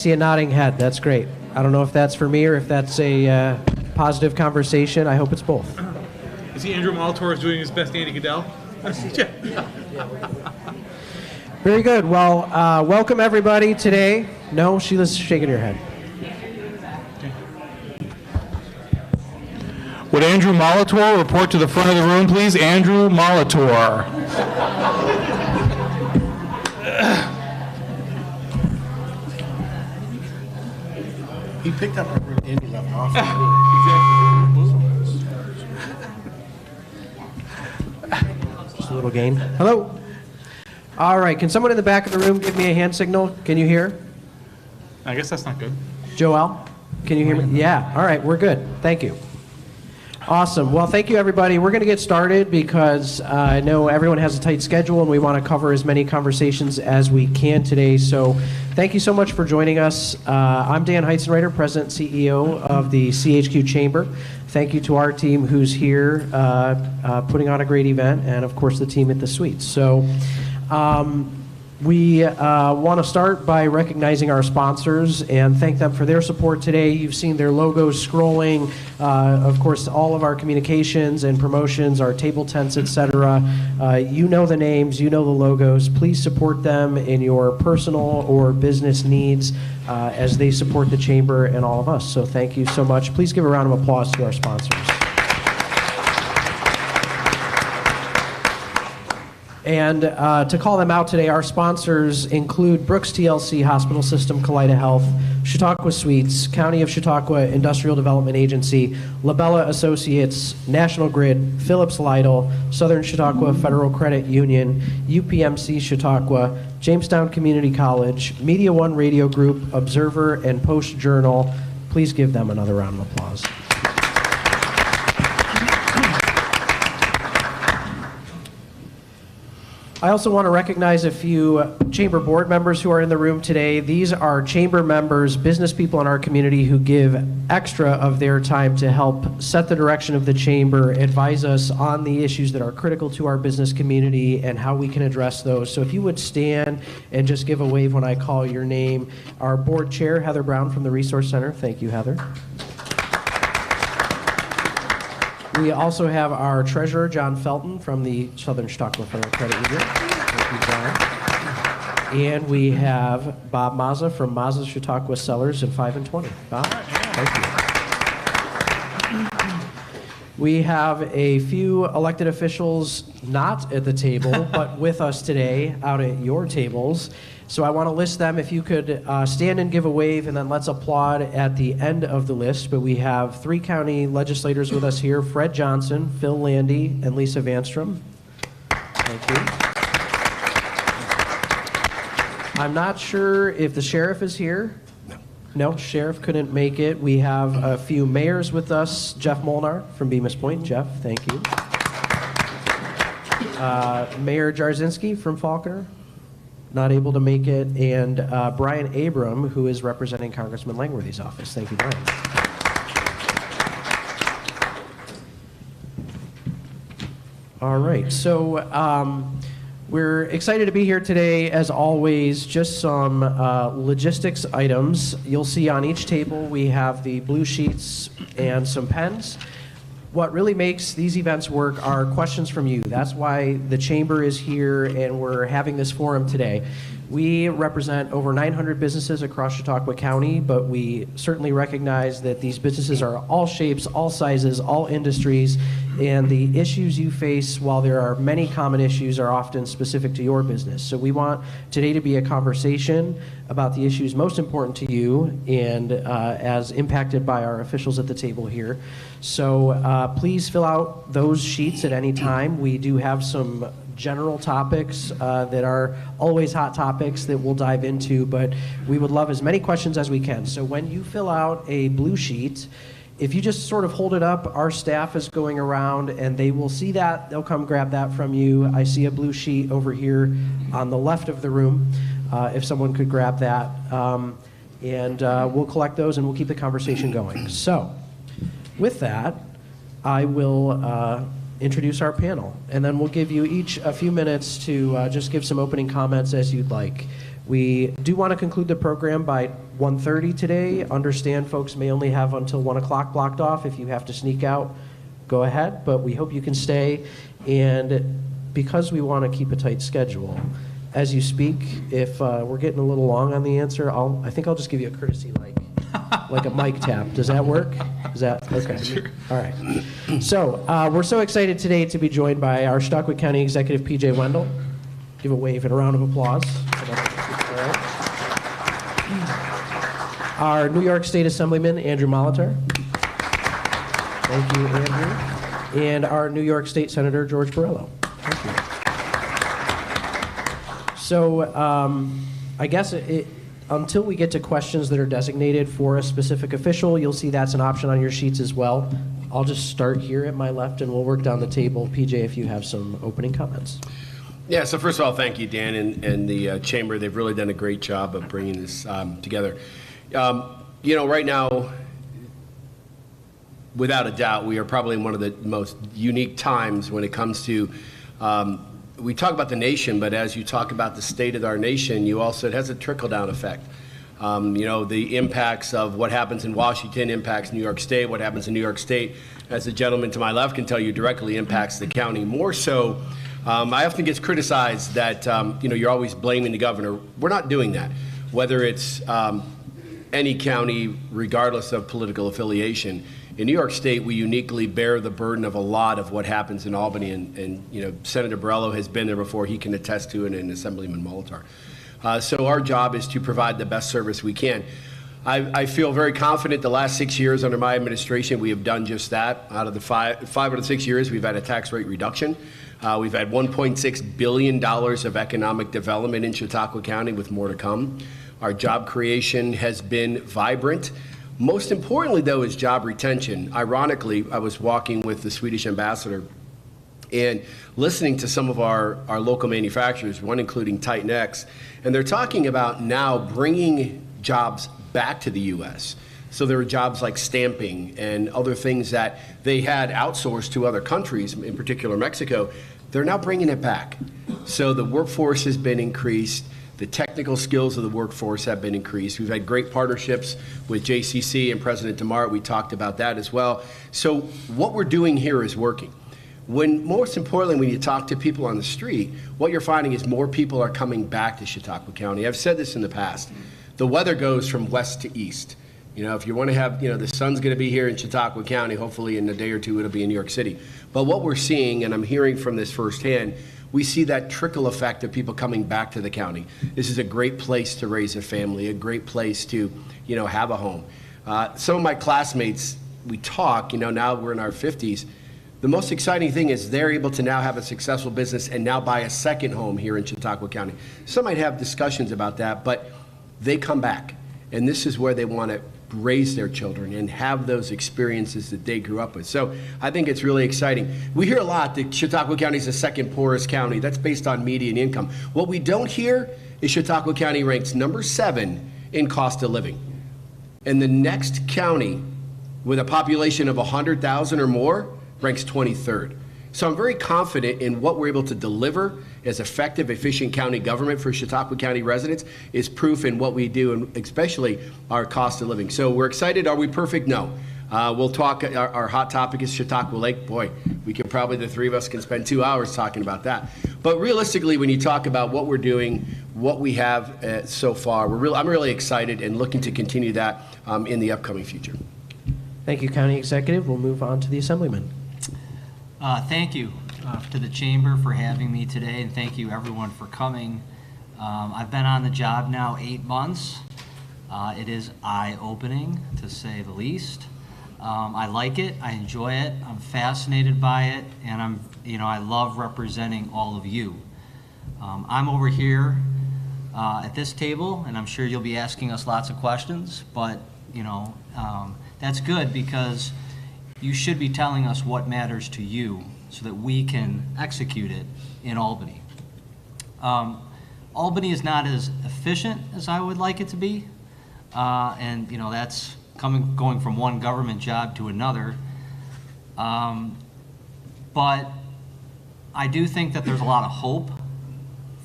See a nodding head. That's great. I don't know if that's for me or if that's a positive conversation. I hope it's both. Is he Andrew Molitor is doing his best Andy Goodell? Very good. Well, welcome everybody today. No, Sheila's shaking her head. Would Andrew Molitor report to the front of the room, please? Andrew Molitor. He picked up where Andy left off. Just a little gain. Hello. All right. Can someone in the back of the room give me a hand signal? Can you hear? I guess that's not good. Joel, can you hear me? Yeah. All right. We're good. Thank you. Awesome. Well, thank you, everybody. We're going to get started because I know everyone has a tight schedule and we want to cover as many conversations as we can today. So thank you so much for joining us. I'm Dan Heitzenreiter, President and CEO of the CHQ Chamber. Thank you to our team who's here putting on a great event, and, of course, the team at the Suites. So we want to start by recognizing our sponsors and thank them for their support today. You've seen their logos scrolling. Of course, all of our communications and promotions, our table tents, etc. You know the names, you know the logos. Please support them in your personal or business needs as they support the Chamber and all of us. So thank you so much. Please give a round of applause to our sponsors. And to call them out today, our sponsors include Brooks TLC Hospital System, Kaleida Health, Chautauqua Suites, County of Chautauqua Industrial Development Agency, Labella Associates, National Grid, Phillips Lytle, Southern Chautauqua Federal Credit Union, UPMC Chautauqua, Jamestown Community College, Media One Radio Group, Observer, and Post Journal. Please give them another round of applause. I also want to recognize a few Chamber board members who are in the room today. These are Chamber members, business people in our community who give extra of their time to help set the direction of the Chamber, advise us on the issues that are critical to our business community and how we can address those. So if you would stand and just give a wave when I call your name. Our board chair, Heather Brown from the Resource Center. Thank you, Heather. We also have our treasurer, John Felton, from the Southern Chautauqua Federal Credit Union. Thank you, John. And we have Bob Mazza from Mazza Chautauqua Sellers in 5 and 20. Bob, thank you. We have a few elected officials not at the table, but with us today out at your tables. So I want to list them. If you could stand and give a wave, and then let's applaud at the end of the list. But we have 3 county legislators with us here: Fred Johnson, Phil Landy, and Lisa Vanstrom. Thank you. I'm not sure if the sheriff is here. No, sheriff couldn't make it. We have a few mayors with us. Jeff Molnar from Bemis Point. Jeff, thank you. Mayor Jarzynski from Faulkner, not able to make it, and Brian Abram, who is representing Congressman Langworthy's office. Thank you, Brian. All right, so we're excited to be here today. As always, just some logistics items. You'll see on each table we have the blue sheets and some pens. What really makes these events work are questions from you. That's why the Chamber is here and we're having this forum today. We represent over 900 businesses across Chautauqua County, but we certainly recognize that these businesses are all shapes, all sizes, all industries, and the issues you face, while there are many common issues, are often specific to your business. So we want today to be a conversation about the issues most important to you and as impacted by our officials at the table here. So please fill out those sheets at any time. We do have some general topics that are always hot topics that we'll dive into, but we would love as many questions as we can. So when you fill out a blue sheet, if you just sort of hold it up, our staff is going around and they will see that. They'll come grab that from you. I see a blue sheet over here on the left of the room. If someone could grab that. And we'll collect those and we'll keep the conversation going. So with that, I will introduce our panel, and then we'll give you each a few minutes to just give some opening comments as you'd like. We do want to conclude the program by 1:30 today. Understand folks may only have until 1 o'clock blocked off. If you have to sneak out, go ahead, but we hope you can stay. And because we want to keep a tight schedule, as you speak, if we're getting a little long on the answer, I think I'll just give you a courtesy like a mic tap. Does that work? Is that okay? Sure. All right. So we're so excited today to be joined by our Chautauqua County Executive PJ Wendel. Give a wave and a round of applause. Our New York State Assemblyman Andrew Molitor. Thank you, Andrew. And our New York State Senator George Borrello. Thank you. So I guess until we get to questions that are designated for a specific official, you'll see that's an option on your sheets as well. I'll just start here at my left and we'll work down the table. PJ, if you have some opening comments. Yeah, so first of all, thank you, Dan, and the Chamber. They've really done a great job of bringing this together. Right now, without a doubt, we are probably in one of the most unique times when it comes to, we talk about the nation, but as you talk about the state of our nation, it has a trickle-down effect. The impacts of what happens in Washington impacts New York State. What happens in New York State, as the gentleman to my left can tell you, directly impacts the county. More so, I often get criticized that, you're always blaming the governor. We're not doing that. Whether it's any county, regardless of political affiliation. In New York State, we uniquely bear the burden of a lot of what happens in Albany, and Senator Borrello has been there before. He can attest to it, and Assemblyman Molitor. So our job is to provide the best service we can. I feel very confident the last 6 years under my administration, we have done just that. Out of the five out of the 6 years, we've had a tax rate reduction. We've had $1.6 billion of economic development in Chautauqua County, with more to come. Our job creation has been vibrant. Most importantly, though, is job retention. Ironically, I was walking with the Swedish ambassador and listening to some of our local manufacturers, one including Titan X, and they're talking about now bringing jobs back to the U.S. So there are jobs like stamping and other things that they had outsourced to other countries, in particular Mexico. They're now bringing it back. So the workforce has been increased. The technical skills of the workforce have been increased. We've had great partnerships with JCC and President DeMart. We talked about that as well. So what we're doing here is working. Most importantly, when you talk to people on the street, what you're finding is more people are coming back to Chautauqua County. I've said this in the past. The weather goes from west to east. If you want to have, the sun's going to be here in Chautauqua County. Hopefully in a day or two it'll be in New York City. But what we're seeing, and I'm hearing from this firsthand, we see that trickle effect of people coming back to the county. This is a great place to raise a family, a great place to, have a home. Some of my classmates, we talk, now we're in our 50s. The most exciting thing is they're able to now have a successful business and now buy a second home here in Chautauqua County. Some might have discussions about that, but they come back. And this is where they want to raise their children and have those experiences that they grew up with. So I think it's really exciting. We hear a lot that Chautauqua County is the second poorest county. That's based on median income. What we don't hear is Chautauqua County ranks number 7 in cost of living. And the next county with a population of 100,000 or more ranks 23rd. So I'm very confident in what we're able to deliver as effective, efficient county government for Chautauqua County residents is proof in what we do, and especially our cost of living. So we're excited. Are we perfect? No. We'll talk. Our hot topic is Chautauqua Lake. Boy, we could probably, the three of us can spend 2 hours talking about that. But realistically, when you talk about what we're doing, what we have so far, I'm really excited and looking to continue that in the upcoming future. Thank you, County Executive. We'll move on to the Assemblyman. Thank you to the Chamber for having me today, and thank you everyone for coming. I've been on the job now 8 months. It is eye-opening, to say the least. I like it, I enjoy it, I'm fascinated by it, and I love representing all of you. I'm over here at this table, and I'm sure you'll be asking us lots of questions, but that's good, because you should be telling us what matters to you so that we can execute it in Albany. Albany is not as efficient as I would like it to be, and that's going from one government job to another. But I do think that there's a lot of hope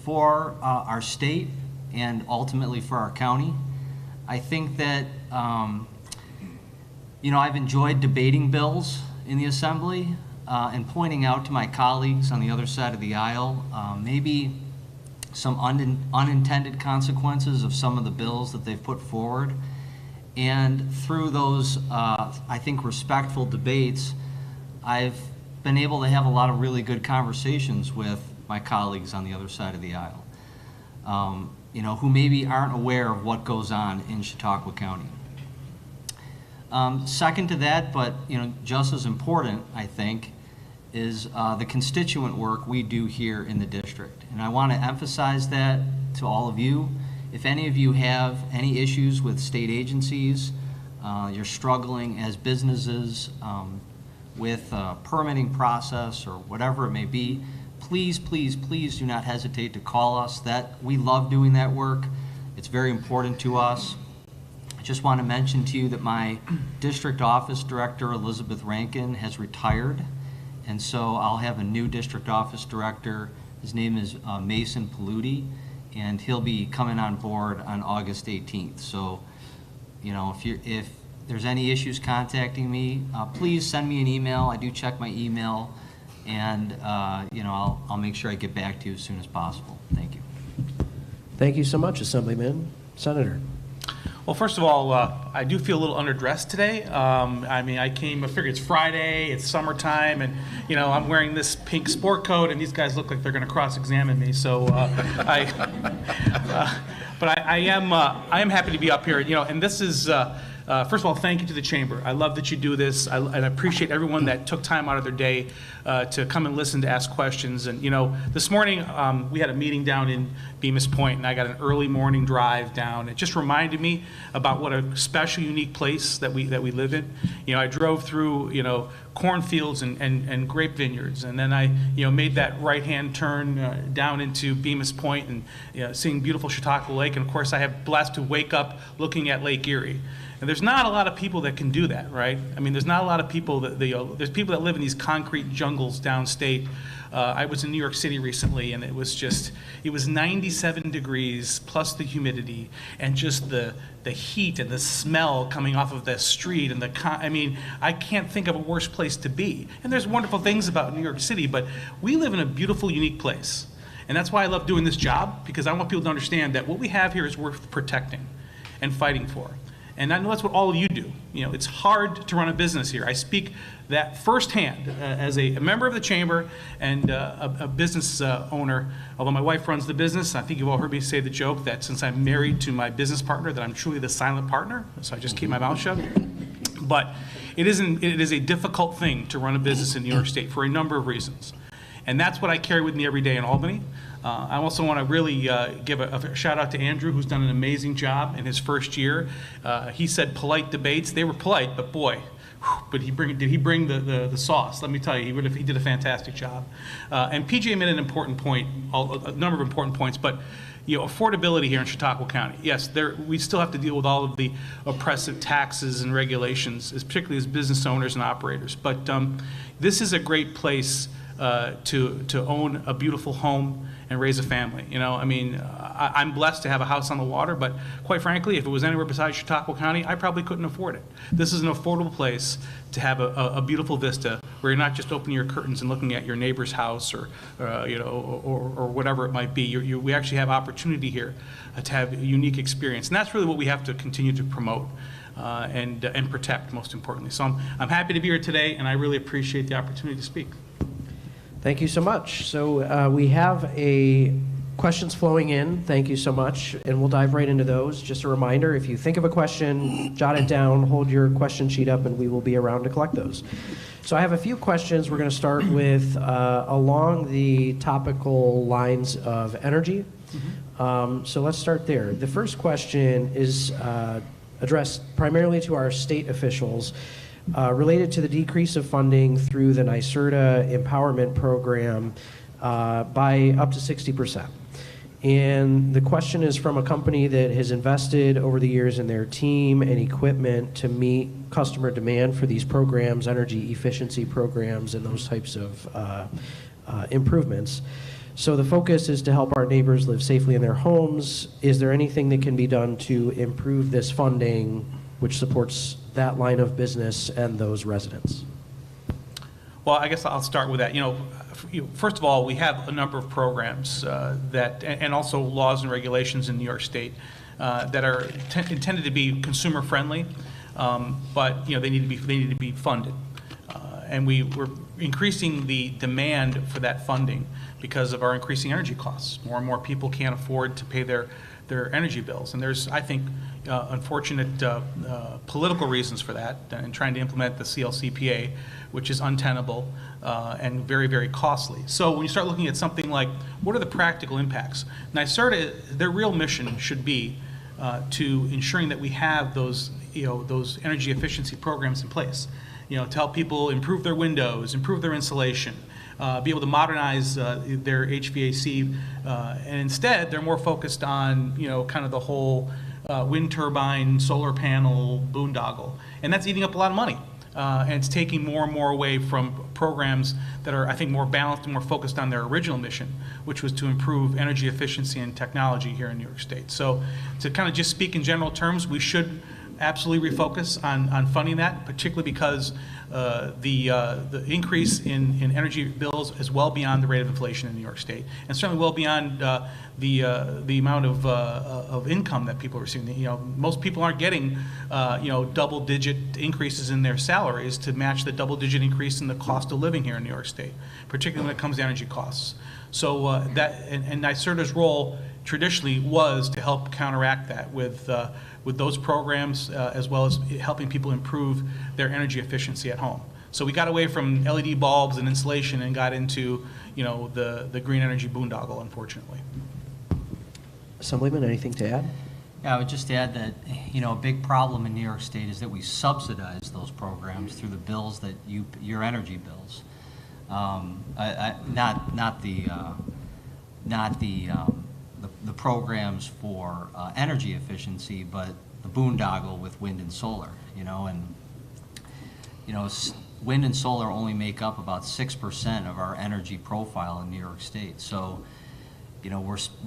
for our state and ultimately for our county. I think that, I've enjoyed debating bills in the Assembly and pointing out to my colleagues on the other side of the aisle maybe some unintended consequences of some of the bills that they've put forward. And through those, I think, respectful debates, I've been able to have a lot of really good conversations with my colleagues on the other side of the aisle, who maybe aren't aware of what goes on in Chautauqua County. Second to that, but just as important, I think, is the constituent work we do here in the district. And I want to emphasize that to all of you. If any of you have any issues with state agencies, you're struggling as businesses with a permitting process or whatever it may be, please, please, please do not hesitate to call us. We love doing that work. It's very important to us. I just want to mention to you that my district office director, Elizabeth Rankin, has retired. And so I'll have a new district office director. His name is Mason Paludi, and he'll be coming on board on August 18th. So, if there's any issues contacting me, please send me an email. I do check my email, and I'll make sure I get back to you as soon as possible. Thank you. Thank you so much, Assemblyman. Senator. Well, first of all, I do feel a little underdressed today. I figure it's Friday, it's summertime, and I'm wearing this pink sport coat, and these guys look like they're going to cross-examine me. So, but I am happy to be up here. And this is. First of all, thank you to the Chamber. I love that you do this. I appreciate everyone that took time out of their day to come and listen, to ask questions. And this morning we had a meeting down in Bemis Point, and I got an early morning drive down. It just reminded me about what a special, unique place that we live in. I drove through cornfields and grape vineyards, and then I made that right-hand turn down into Bemis Point and seeing beautiful Chautauqua Lake. And of course, I have blessed to wake up looking at Lake Erie. And there's not a lot of people that can do that, right? There's not a lot of people that there's people that live in these concrete jungles downstate. I was in New York City recently, and it was 97 degrees plus the humidity and just the heat and the smell coming off of the street and I can't think of a worse place to be. And there's wonderful things about New York City, but we live in a beautiful, unique place. And that's why I love doing this job, because I want people to understand that what we have here is worth protecting and fighting for. And I know that's what all of you do. It's hard to run a business here. I speak that firsthand as a member of the Chamber and a business owner. Although my wife runs the business, I think you've all heard me say the joke that since I'm married to my business partner, that I'm truly the silent partner. So I just keep my mouth shut. But it is a difficult thing to run a business in New York State for a number of reasons. And that's what I carry with me every day in Albany. I also want to really give a shout out to Andrew, who's done an amazing job in his first year. He said polite debates. They were polite, but boy, did he bring the sauce? Let me tell you, he did a fantastic job. And PJ made an important point, a number of important points, but affordability here in Chautauqua County. Yes, we still have to deal with all of the oppressive taxes and regulations, particularly as business owners and operators. But this is a great place to own a beautiful home and raise a family. I'm blessed to have a house on the water, but quite frankly, if it was anywhere besides Chautauqua County, I probably couldn't afford it. This is an affordable place to have a beautiful vista where you're not just opening your curtains and looking at your neighbor's house or whatever it might be. We actually have opportunity here to have a unique experience, and that's really what we have to continue to promote and protect, most importantly. So I'm happy to be here today, and I really appreciate the opportunity to speak. Thank you so much. So we have questions flowing in. Thank you so much. And we'll dive right into those. Just a reminder, if you think of a question, jot it down, hold your question sheet up, and we will be around to collect those. So I have a few questions. We're going to start with along the topical lines of energy. So let's start there. The first question is addressed primarily to our state officials. Related to the decrease of funding through the NYSERDA empowerment program by up to 60%. And the question is from a company that has invested over the years in their team and equipment to meet customer demand for these programs, energy efficiency programs, and those types of improvements. So the focus is to help our neighbors live safely in their homes. Is there anything that can be done to improve this funding, which supports that line of business and those residents? Well, I guess I'll start with that. First of all, we have a number of programs and also laws and regulations in New York State that are intended to be consumer friendly, but they need to be funded. And we're increasing the demand for that funding because of our increasing energy costs. More and more people can't afford to pay their energy bills, and there's, I think, unfortunate political reasons for that, and trying to implement the CLCPA, which is untenable and very, very costly. So when you start looking at something like, what are the practical impacts? NYSERDA, their real mission should be to ensuring that we have those energy efficiency programs in place, to help people improve their windows, improve their insulation, be able to modernize their HVAC, and instead they're more focused on kind of the whole wind turbine, solar panel, boondoggle, and that's eating up a lot of money. And it's taking more and more away from programs that are, I think, more balanced and more focused on their original mission, which was to improve energy efficiency and technology here in New York State. So to kind of just speak in general terms, we should absolutely refocus on funding that, particularly because the increase in energy bills is well beyond the rate of inflation in New York State, and certainly well beyond the amount of income that people are receiving. Most people aren't getting double-digit increases in their salaries to match the double-digit increase in the cost of living here in New York State, particularly when it comes to energy costs. So and NYSERDA's role traditionally was to help counteract that with those programs, as well as helping people improve their energy efficiency at home. So we got away from LED bulbs and insulation and got into the green energy boondoggle, unfortunately. Assemblyman, anything to add? Yeah, I would just add that, a big problem in New York State is that we subsidize those programs through the bills that your energy bills. Not the programs for energy efficiency, but the boondoggle with wind and solar, wind and solar only make up about 6% of our energy profile in New York State. So,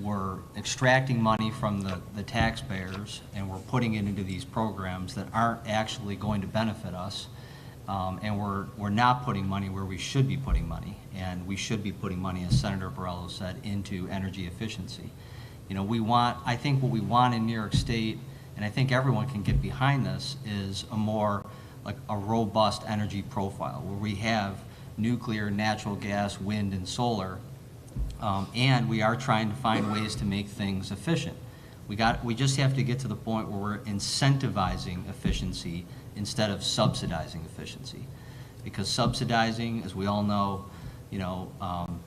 we're extracting money from the taxpayers, and we're putting it into these programs that aren't actually going to benefit us, and we're not putting money where we should be putting money, and we should be putting money, as Senator Borrello said, into energy efficiency. I think what we want in New York State, and I think everyone can get behind this, is a more like a robust energy profile where we have nuclear, natural gas, wind, and solar, and we are trying to find ways to make things efficient. We just have to get to the point where we're incentivizing efficiency instead of subsidizing efficiency, because subsidizing, as we all know,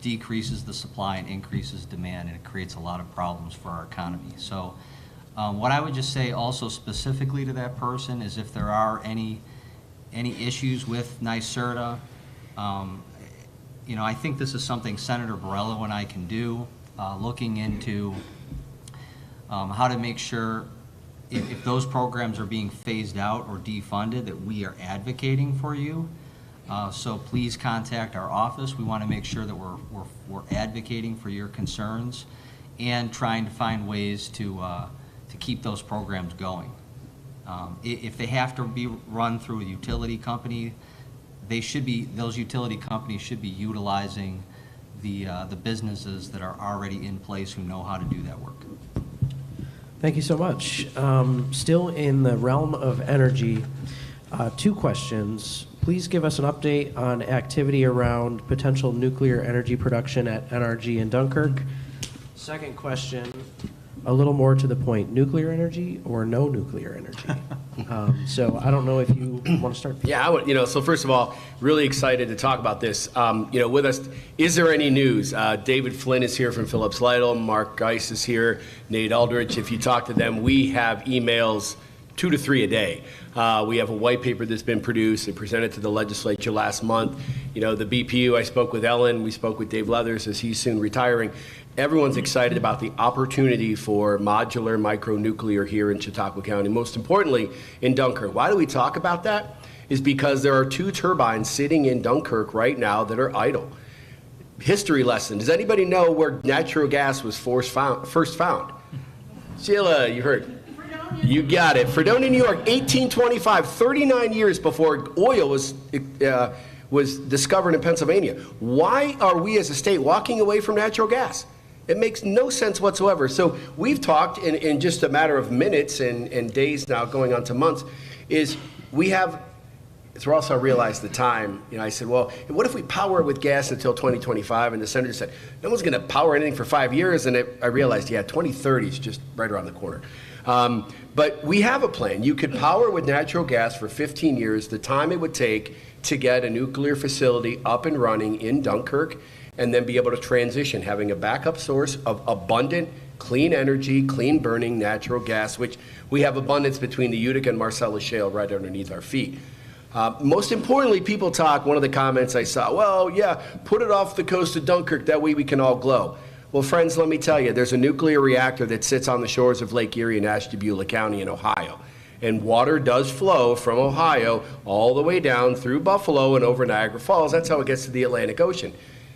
decreases the supply and increases demand, and it creates a lot of problems for our economy. So what I would just say also specifically to that person is if there are any issues with NYSERDA, I think this is something Senator Borrello and I can do, looking into how to make sure if those programs are being phased out or defunded, that we are advocating for you. So please contact our office. We want to make sure that we're advocating for your concerns and trying to find ways to keep those programs going. If they have to be run through a utility company, those utility companies should be utilizing the businesses that are already in place who know how to do that work. Thank you so much. Still in the realm of energy, 2 questions. Please give us an update on activity around potential nuclear energy production at NRG in Dunkirk. Second question, a little more to the point, nuclear energy or no nuclear energy? So I don't know if you want to start. Yeah, so first of all, really excited to talk about this. With us, is there any news? David Flynn is here from Phillips Lytle, Mark Geis is here, Nate Aldrich. If you talk to them, we have emails 2 to 3 a day. We have a white paper that's been produced and presented to the legislature last month. The BPU, I spoke with Ellen, we spoke with Dave Leathers as he's soon retiring. Everyone's excited about the opportunity for modular micronuclear here in Chautauqua County, most importantly in Dunkirk. Why do we talk about that? Is because there are 2 turbines sitting in Dunkirk right now that are idle. history lesson. Does anybody know where natural gas was first found? Sheila, you heard. You got it. Fredonia, New York, 1825, 39 years before oil was discovered in Pennsylvania. Why are we as a state walking away from natural gas? It makes no sense whatsoever. So we've talked in just a matter of minutes and days now, going on to months, is we have, through also I realized the time, I said, well, what if we power it with gas until 2025? And the senator said, no one's going to power anything for 5 years. And I realized, 2030 is just right around the corner. But we have a plan. You could power with natural gas for 15 years, the time it would take to get a nuclear facility up and running in Dunkirk, and then be able to transition, having a backup source of abundant, clean energy, clean burning natural gas, which we have abundance between the Utica and Marcellus Shale right underneath our feet. Most importantly, people talk, one of the comments I saw, well, yeah, put it off the coast of Dunkirk, that way we can all glow. Well, friends, let me tell you, there's a nuclear reactor that sits on the shores of Lake Erie in Ashtabula County in Ohio. And water does flow from Ohio all the way down through Buffalo and over Niagara Falls. That's how it gets to the Atlantic Ocean.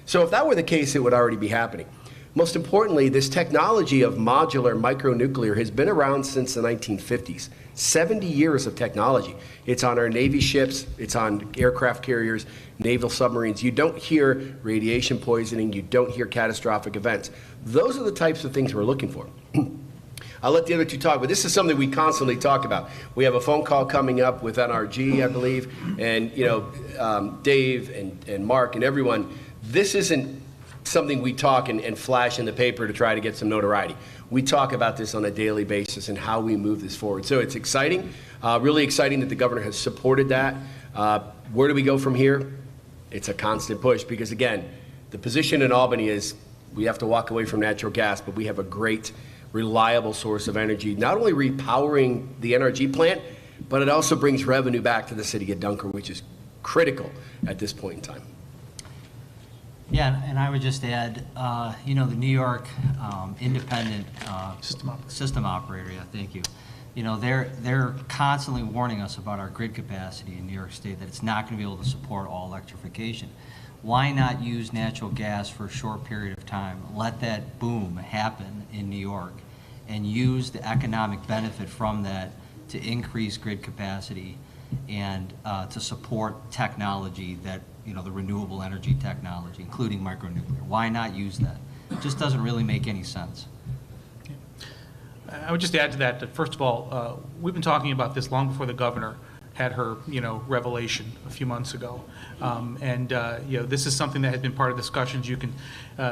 So if that were the case, it would already be happening. Most importantly, this technology of modular micronuclear has been around since the 1950s. 70 years of technology. It's on our Navy ships, it's on aircraft carriers, naval submarines. You don't hear radiation poisoning, you don't hear catastrophic events. Those are the types of things we're looking for. I'll let the other two talk, but this is something we constantly talk about. We have a phone call coming up with NRG, I believe, and Dave and Mark and everyone. This isn't something we talk and flash in the paper to try to get some notoriety. We talk about this on a daily basis and how we move this forward. So it's exciting, really exciting that the governor has supported that. Where do we go from here? It's a constant push because, again, the position in Albany is we have to walk away from natural gas, but we have a great, reliable source of energy, not only repowering the NRG plant, but it also brings revenue back to the city of Dunkirk, which is critical at this point in time. Yeah, and I would just add, the New York independent system operator, thank you. They're constantly warning us about our grid capacity in New York State, that it's not going to be able to support all electrification. Why not use natural gas for a short period of time? Let that boom happen in New York and use the economic benefit from that to increase grid capacity and to support technology that, the renewable energy technology, including micronuclear. Why not use that? It just doesn't really make any sense. I would just add to that first of all, we've been talking about this long before the governor had her, revelation a few months ago. This is something that had been part of discussions. You can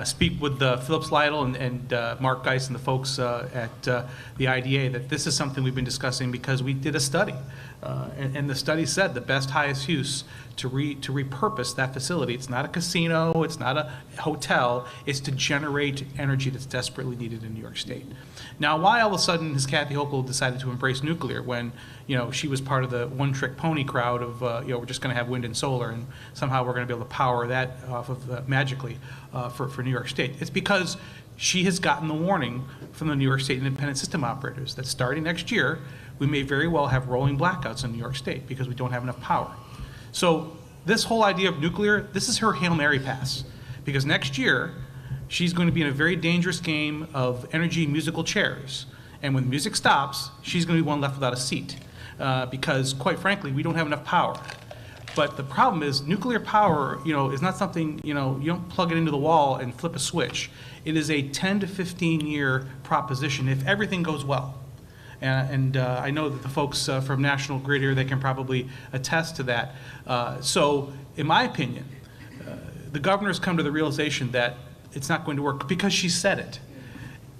speak with Philip Slidell and Mark Geis and the folks at the IDA that this is something we've been discussing because we did a study. And the study said the best, highest use to repurpose that facility. It's not a casino, it's not a hotel, it's to generate energy that's desperately needed in New York State. Now, why all of a sudden has Kathy Hochul decided to embrace nuclear when, she was part of the one-trick pony crowd of, we're just going to have wind and solar and somehow we're going to be able to power that off of magically for New York State? It's because she has gotten the warning from the New York State independent system operators that starting next year, we may very well have rolling blackouts in New York State because we don't have enough power. So this whole idea of nuclear, this is her Hail Mary pass. Because next year, she's going to be in a very dangerous game of energy musical chairs. And when music stops, she's going to be one left without a seat. Because quite frankly, we don't have enough power. But the problem is nuclear power, is not something, you don't plug it into the wall and flip a switch. It is a 10 to 15 year proposition if everything goes well. And I know that the folks from National Grid here, they can probably attest to that. So in my opinion, the governor's come to the realization that it's not going to work because she said it.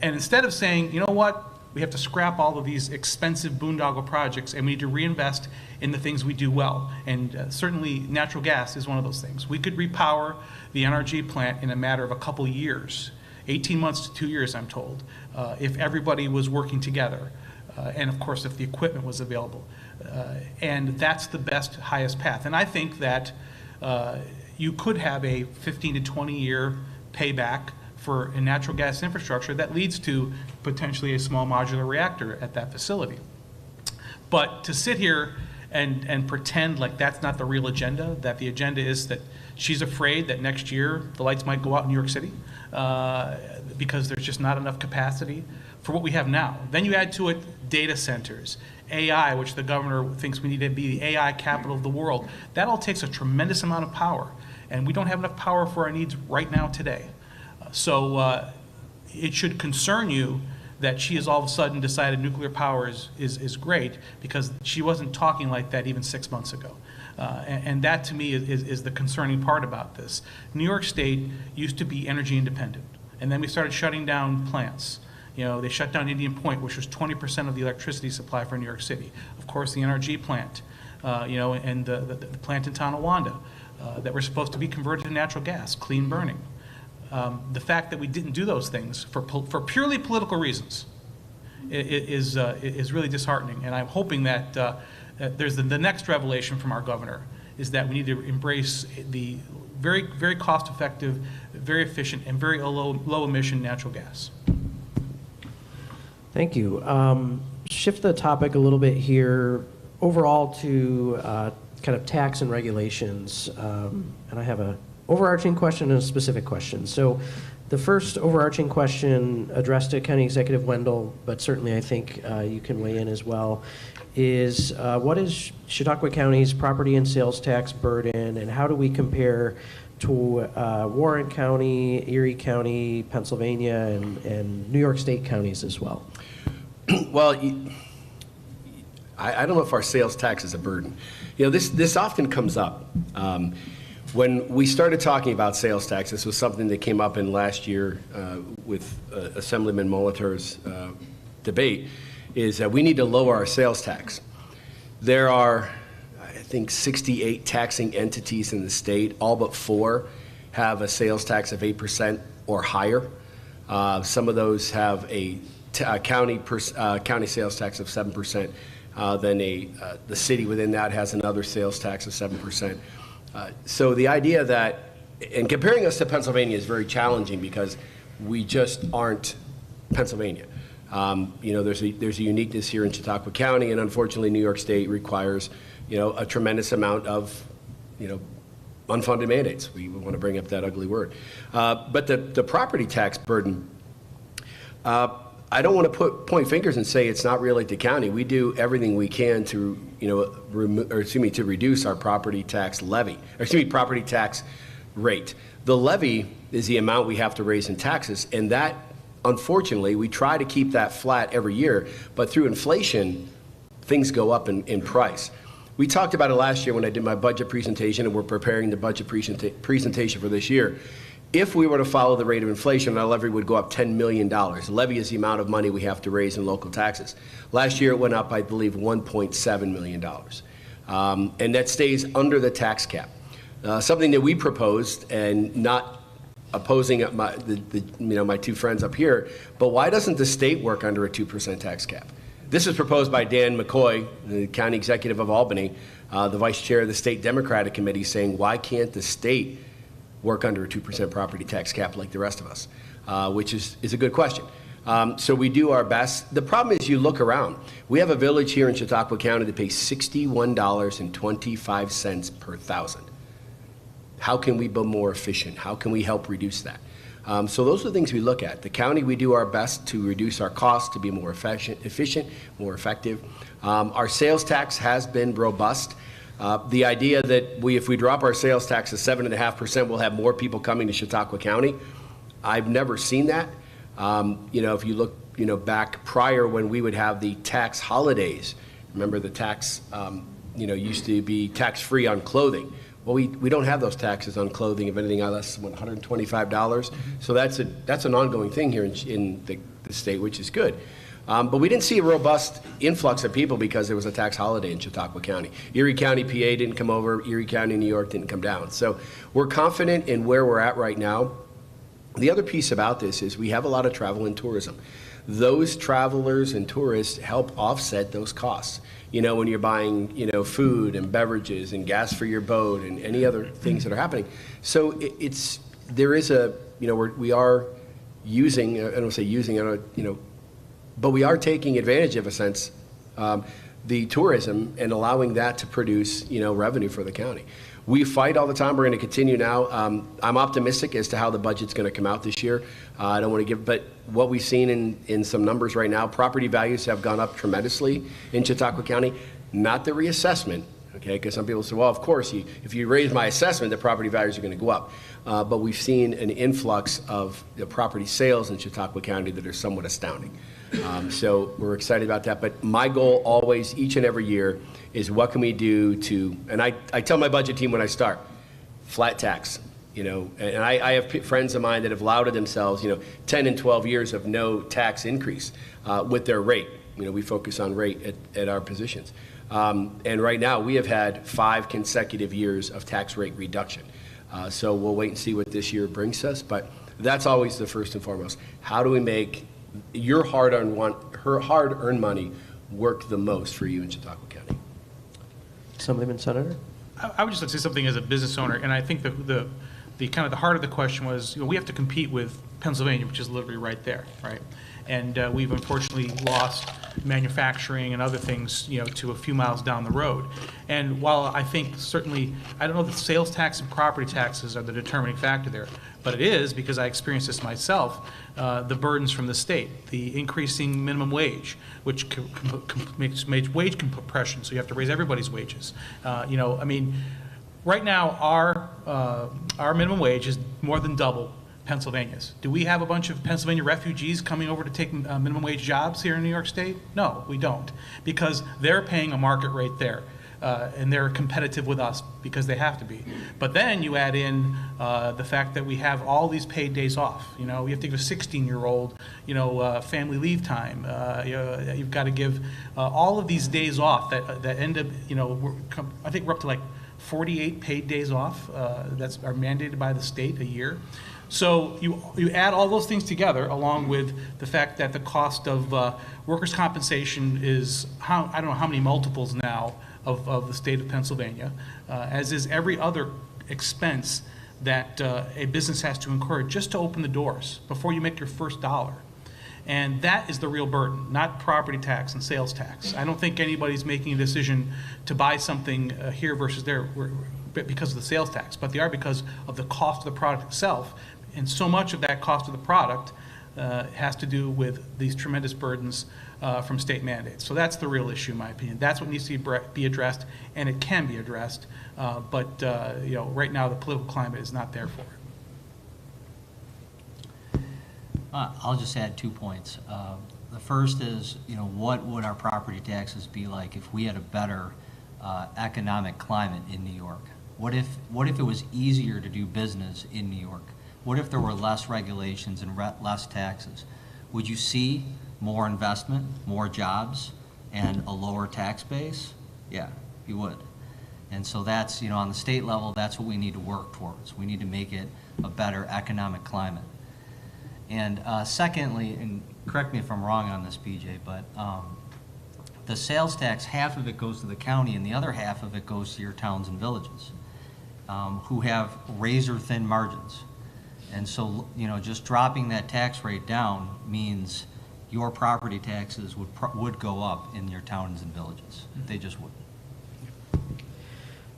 And instead of saying, you know what, we have to scrap all of these expensive boondoggle projects and we need to reinvest in the things we do well. And certainly natural gas is one of those things. We could repower the NRG plant in a matter of a couple years, 18 months to 2 years, I'm told, if everybody was working together. And of course, if the equipment was available. And that's the best, highest path. And I think that you could have a 15 to 20 year payback for a natural gas infrastructure that leads to potentially a small modular reactor at that facility. But to sit here and pretend like that's not the real agenda, that the agenda is that she's afraid that next year the lights might go out in New York City because there's just not enough capacity for what we have now. Then you add to it data centers, AI, which the governor thinks we need to be the AI capital of the world. That all takes a tremendous amount of power, and we don't have enough power for our needs right now today. So it should concern you that she has all of a sudden decided nuclear power is great, because she wasn't talking like that even 6 months ago. And that to me is the concerning part about this. New York State used to be energy independent, and then we started shutting down plants. You know, they shut down Indian Point, which was 20% of the electricity supply for New York City. Of course, the NRG plant, you know, and the plant in Tonawanda that were supposed to be converted to natural gas, clean burning. The fact that we didn't do those things for purely political reasons is really disheartening. And I'm hoping that there's the next revelation from our governor is that we need to embrace the very, very cost-effective, very efficient, and very low-emission natural gas. Thank you. Shift the topic a little bit here, overall to kind of tax and regulations. And I have an overarching question and a specific question. So the first overarching question addressed to County Executive Wendell, but certainly I think you can weigh in as well, is what is Chautauqua County's property and sales tax burden, and how do we compare to Warren County, Erie County, Pennsylvania, and New York State counties as well? Well, I don't know if our sales tax is a burden. You know, this often comes up. When we started talking about sales tax, this was something that came up in last year with Assemblyman Molitor's debate, is that we need to lower our sales tax. There are, I think, 68 taxing entities in the state. All but 4 have a sales tax of 8% or higher. Some of those have a county sales tax of 7%. Then the city within that has another sales tax of 7%. So the idea that, and comparing us to Pennsylvania is very challenging because we just aren't Pennsylvania. You know, there's a uniqueness here in Chautauqua County, and unfortunately New York State requires, you know, a tremendous amount of, you know, unfunded mandates. We want to bring up that ugly word. But the property tax burden, I don't want to point fingers and say it's not really the county. We do everything we can to, you know, to reduce our property tax levy, property tax rate. The levy is the amount we have to raise in taxes, and that, unfortunately, we try to keep that flat every year, but through inflation, things go up in price. We talked about it last year when I did my budget presentation, and we're preparing the budget presentation for this year. If we were to follow the rate of inflation, our levy would go up $10 million. The levy is the amount of money we have to raise in local taxes. Last year, it went up, I believe, $1.7 million. And that stays under the tax cap. Something that we proposed, and not opposing my 2 friends up here, but why doesn't the state work under a 2% tax cap? This is proposed by Dan McCoy, the county executive of Albany, the vice chair of the state Democratic Committee, saying, why can't the state work under a 2% property tax cap like the rest of us, which is a good question. So we do our best. The problem is you look around. We have a village here in Chautauqua County that pays $61.25 per thousand. How can we be more efficient? How can we help reduce that? So those are the things we look at. The county, we do our best to reduce our costs, to be more efficient, more effective. Our sales tax has been robust. The idea that if we drop our sales tax to 7.5%, we'll have more people coming to Chautauqua County, I've never seen that. You know, if you look, you know, back prior when we would have the tax holidays, remember the tax, you know, used to be tax-free on clothing. Well, we don't have those taxes on clothing of anything less than $125. So that's an ongoing thing here in the state, which is good. But we didn't see a robust influx of people because there was a tax holiday in Chautauqua County. Erie County, PA didn't come over. Erie County, New York didn't come down. So we're confident in where we're at right now. The other piece about this is we have a lot of travel and tourism. Those travelers and tourists help offset those costs. You know, when you're buying, you know, food and beverages and gas for your boat and any other things that are happening. So there is a, you know, we are using, I don't say using, you know, but we are taking advantage of a sense, the tourism and allowing that to produce, revenue for the county. We fight all the time. We're going to continue now. I'm optimistic as to how the budget's going to come out this year. I don't want to give, but what we've seen in some numbers right now, property values have gone up tremendously in Chautauqua County. Not the reassessment, okay? Because some people say, well, of course, if you raise my assessment, the property values are going to go up. But we've seen an influx of the property sales in Chautauqua County that are somewhat astounding. So we're excited about that. But my goal always, each and every year, is what can we do to, and I tell my budget team when I start, flat tax. And I have friends of mine that have lauded themselves, 10 and 12 years of no tax increase with their rate. We focus on rate at our positions. And right now, we have had 5 consecutive years of tax rate reduction. So we'll wait and see what this year brings us. But that's always the first and foremost. How do we make your hard-earned money work the most for you in Chautauqua County? Assemblyman Senator? I would just like to say something as a business owner, and I think the kind of the heart of the question was, we have to compete with Pennsylvania, which is literally right there, right? And we've unfortunately lost manufacturing and other things, to a few miles down the road. And while I think certainly, I don't know that sales tax and property taxes are the determining factor there, but it is, because I experienced this myself, the burdens from the state, the increasing minimum wage, which makes wage compression, so you have to raise everybody's wages. Right now, our minimum wage is more than double Pennsylvania's. Do we have a bunch of Pennsylvania refugees coming over to take minimum wage jobs here in New York State? No, we don't, because they're paying a market rate there. And they're competitive with us because they have to be. But then you add in the fact that we have all these paid days off. We have to give a 16-year-old, family leave time. You've got to give all of these days off that end up, I think we're up to like 48 paid days off that are mandated by the state a year. So you add all those things together, along with the fact that the cost of workers' compensation is, I don't know how many multiples now of the state of Pennsylvania, as is every other expense that a business has to incur just to open the doors before you make your first dollar. And that is the real burden, not property tax and sales tax. I don't think anybody's making a decision to buy something here versus there because of the sales tax, but they are because of the cost of the product itself. And so much of that cost of the product has to do with these tremendous burdens from state mandates. So that's the real issue, in my opinion. That's what needs to be addressed, and it can be addressed. But right now the political climate is not there for it. I'll just add 2 points. The first is, what would our property taxes be like if we had a better economic climate in New York? What if it was easier to do business in New York? What if there were less regulations and less taxes? Would you see more investment, more jobs, and a lower tax base? Yeah, you would. And so that's, on the state level, that's what we need to work towards. We need to make it a better economic climate. And secondly, and correct me if I'm wrong on this, BJ, but the sales tax, half of it goes to the county and the other half of it goes to your towns and villages who have razor-thin margins. And so, just dropping that tax rate down means your property taxes would go up in your towns and villages. They just would.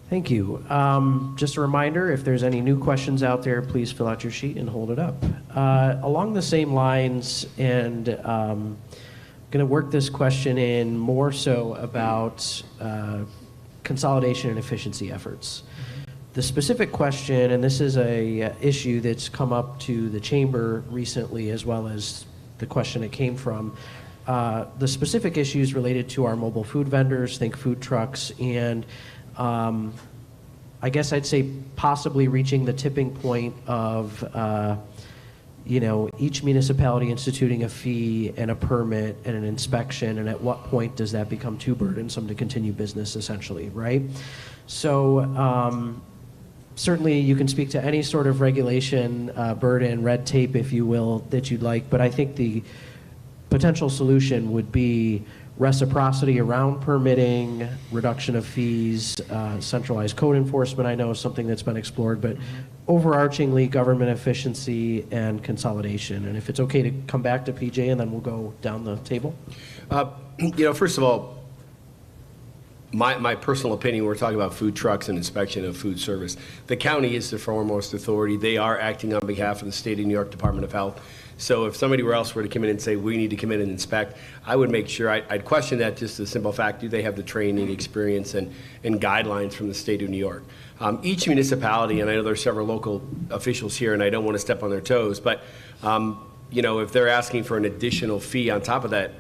Thank you. Just a reminder, if there's any new questions out there, please fill out your sheet and hold it up. Along the same lines, and I'm going to work this question in more so about consolidation and efficiency efforts. The specific question, and this is a issue that's come up to the chamber recently, as well as the question it came from, the specific issues related to our mobile food vendors, think food trucks, and I guess I'd say possibly reaching the tipping point of each municipality instituting a fee and a permit and an inspection, and at what point does that become too burdensome to continue business, essentially, right? So certainly you can speak to any sort of regulation, burden, red tape, if you will, that you'd like, but I think the potential solution would be reciprocity around permitting, reduction of fees, centralized code enforcement, I know is something that's been explored, but overarchingly government efficiency and consolidation. And if it's okay to come back to PJ and then we'll go down the table. First of all, my personal opinion, we're talking about food trucks and inspection of food service. The county is the foremost authority. They are acting on behalf of the state of New York Department of Health. So if somebody else were to come in and say, we need to come in and inspect, I would make sure, I'd question that, just the simple fact, do they have the training, experience, and guidelines from the state of New York? Each municipality, and I know there's several local officials here, and I don't want to step on their toes, but if they're asking for an additional fee on top of that,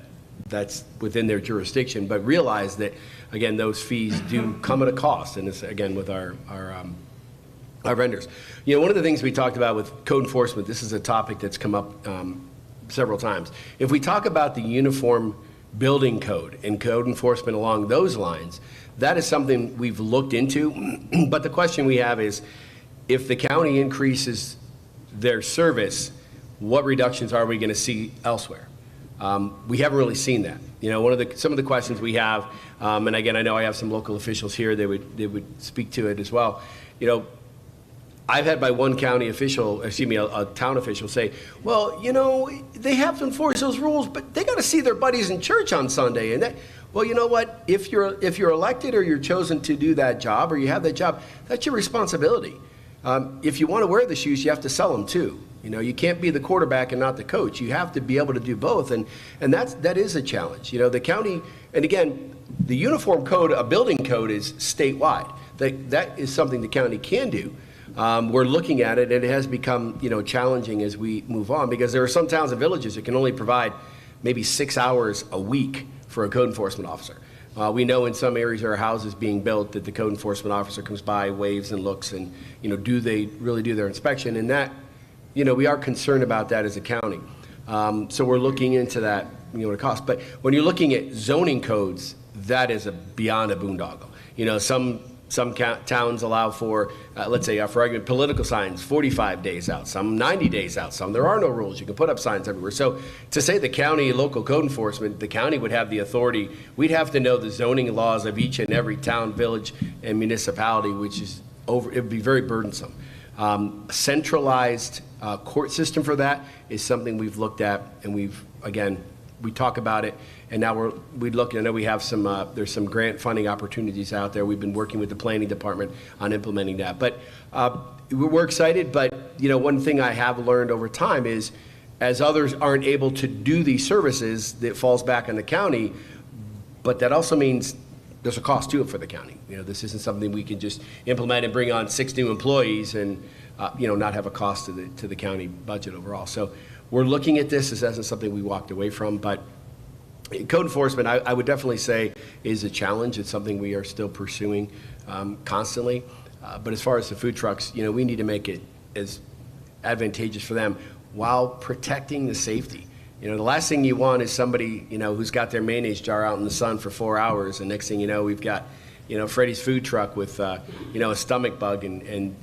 that's within their jurisdiction. But realize that, again, those fees do come at a cost, and it's, again, with our vendors. One of the things we talked about with code enforcement, this is a topic that's come up several times. If we talk about the uniform building code and code enforcement along those lines, that is something we've looked into. But the question we have is, if the county increases their service, what reductions are we going to see elsewhere? We haven't really seen that. Some of the questions we have, and again, I know I have some local officials here, they would speak to it as well. I've had my one county official, a town official say, well, they have to enforce those rules, but they got to see their buddies in church on Sunday. And that, well, you know what? If you're elected or you're chosen to do that job, or you have that job, that's your responsibility. If you want to wear the shoes, you have to sell them too. You can't be the quarterback and not the coach. You have to be able to do both, and that is a challenge. The county, and again, the uniform code, a building code, is statewide. That is something the county can do. We're looking at it, and it has become challenging as we move on, because there are some towns and villages that can only provide maybe 6 hours a week for a code enforcement officer. We know in some areas there are houses being built that the code enforcement officer comes by, waves and looks, and do they really do their inspection? And that, we are concerned about that as a county. So we're looking into that, the cost. But when you're looking at zoning codes, that is beyond a boondoggle. Some towns allow for, let's say, for argument, political signs 45 days out, some 90 days out, some there are no rules. You can put up signs everywhere. So to say the county, local code enforcement, the county would have the authority, we'd have to know the zoning laws of each and every town, village, and municipality, which is it would be very burdensome. Centralized court system for that is something we've looked at, and we talk about it, and now we look. I know we have there's some grant funding opportunities out there. We've been working with the planning department on implementing that. But we're excited. But one thing I have learned over time is, as others aren't able to do these services, that falls back on the county. But that also means there's a cost to it for the county. This isn't something we can just implement and bring on 6 new employees and not have a cost to the county budget overall. So we're looking at this. This isn't something we walked away from, but code enforcement, I would definitely say, is a challenge. It's something we are still pursuing constantly. But as far as the food trucks, we need to make it as advantageous for them while protecting the safety. The last thing you want is somebody, who's got their mayonnaise jar out in the sun for 4 hours, and next thing you know, we've got, Freddie's food truck with, a stomach bug, and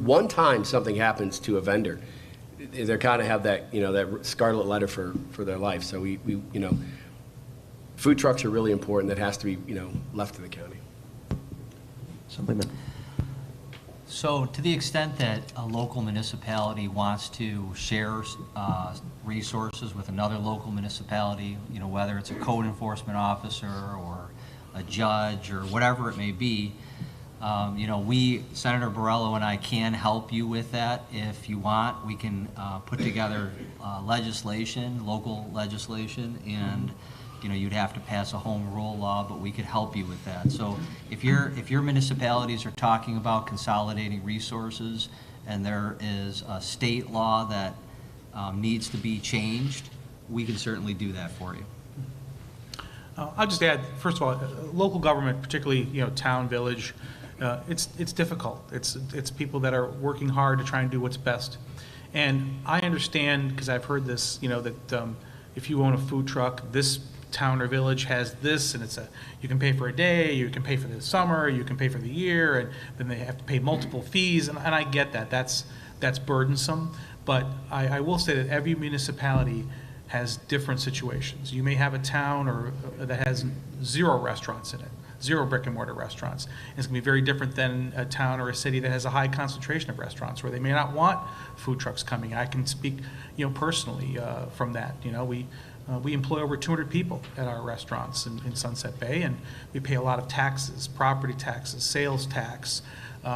one time something happens to a vendor, they kind of have that, that scarlet letter for their life. So we food trucks are really important. That has to be, left to the county. Assemblyman. So to the extent that a local municipality wants to share resources with another local municipality, whether it's a code enforcement officer or a judge or whatever it may be, Senator Borrello and I can help you with that if you want. We can put together legislation, local legislation, and you'd have to pass a home rule law, but we could help you with that. So if your municipalities are talking about consolidating resources and there is a state law that needs to be changed, we can certainly do that for you. I'll just add, first of all, local government, particularly town, village, it's difficult. It's people that are working hard to try and do what's best. And I understand, because I've heard this, that if you own a food truck, this town or village has this, and you can pay for a day, you can pay for the summer, you can pay for the year, and then they have to pay multiple fees, and I get that. That's burdensome. But I will say that every municipality has different situations. You may have a town that has 0 restaurants in it, 0 brick and mortar restaurants. And it's going to be very different than a town or a city that has a high concentration of restaurants, where they may not want food trucks coming. I can speak, personally from that. We employ over 200 people at our restaurants in Sunset Bay, and we pay a lot of taxes, property taxes, sales tax. We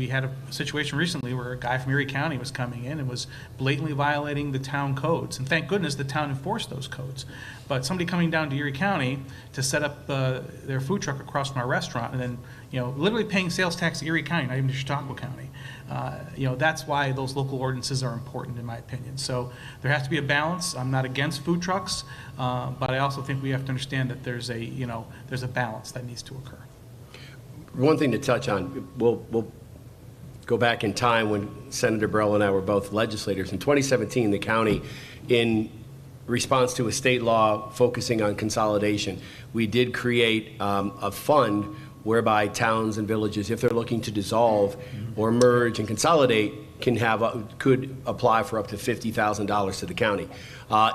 had a situation recently where a guy from Erie County was coming in and was blatantly violating the town codes. And thank goodness the town enforced those codes. But somebody coming down to Erie County to set up their food truck across from our restaurant and then, literally paying sales tax to Erie County, not even to Chautauqua County. That's why those local ordinances are important, in my opinion. So there has to be a balance. I'm not against food trucks, but I also think we have to understand that there's a balance that needs to occur. One thing to touch on, we'll go back in time when Senator Borrello and I were both legislators. In 2017, the county, in response to a state law focusing on consolidation, we did create a fund whereby towns and villages, if they're looking to dissolve or merge and consolidate, could apply for up to $50,000 to the county.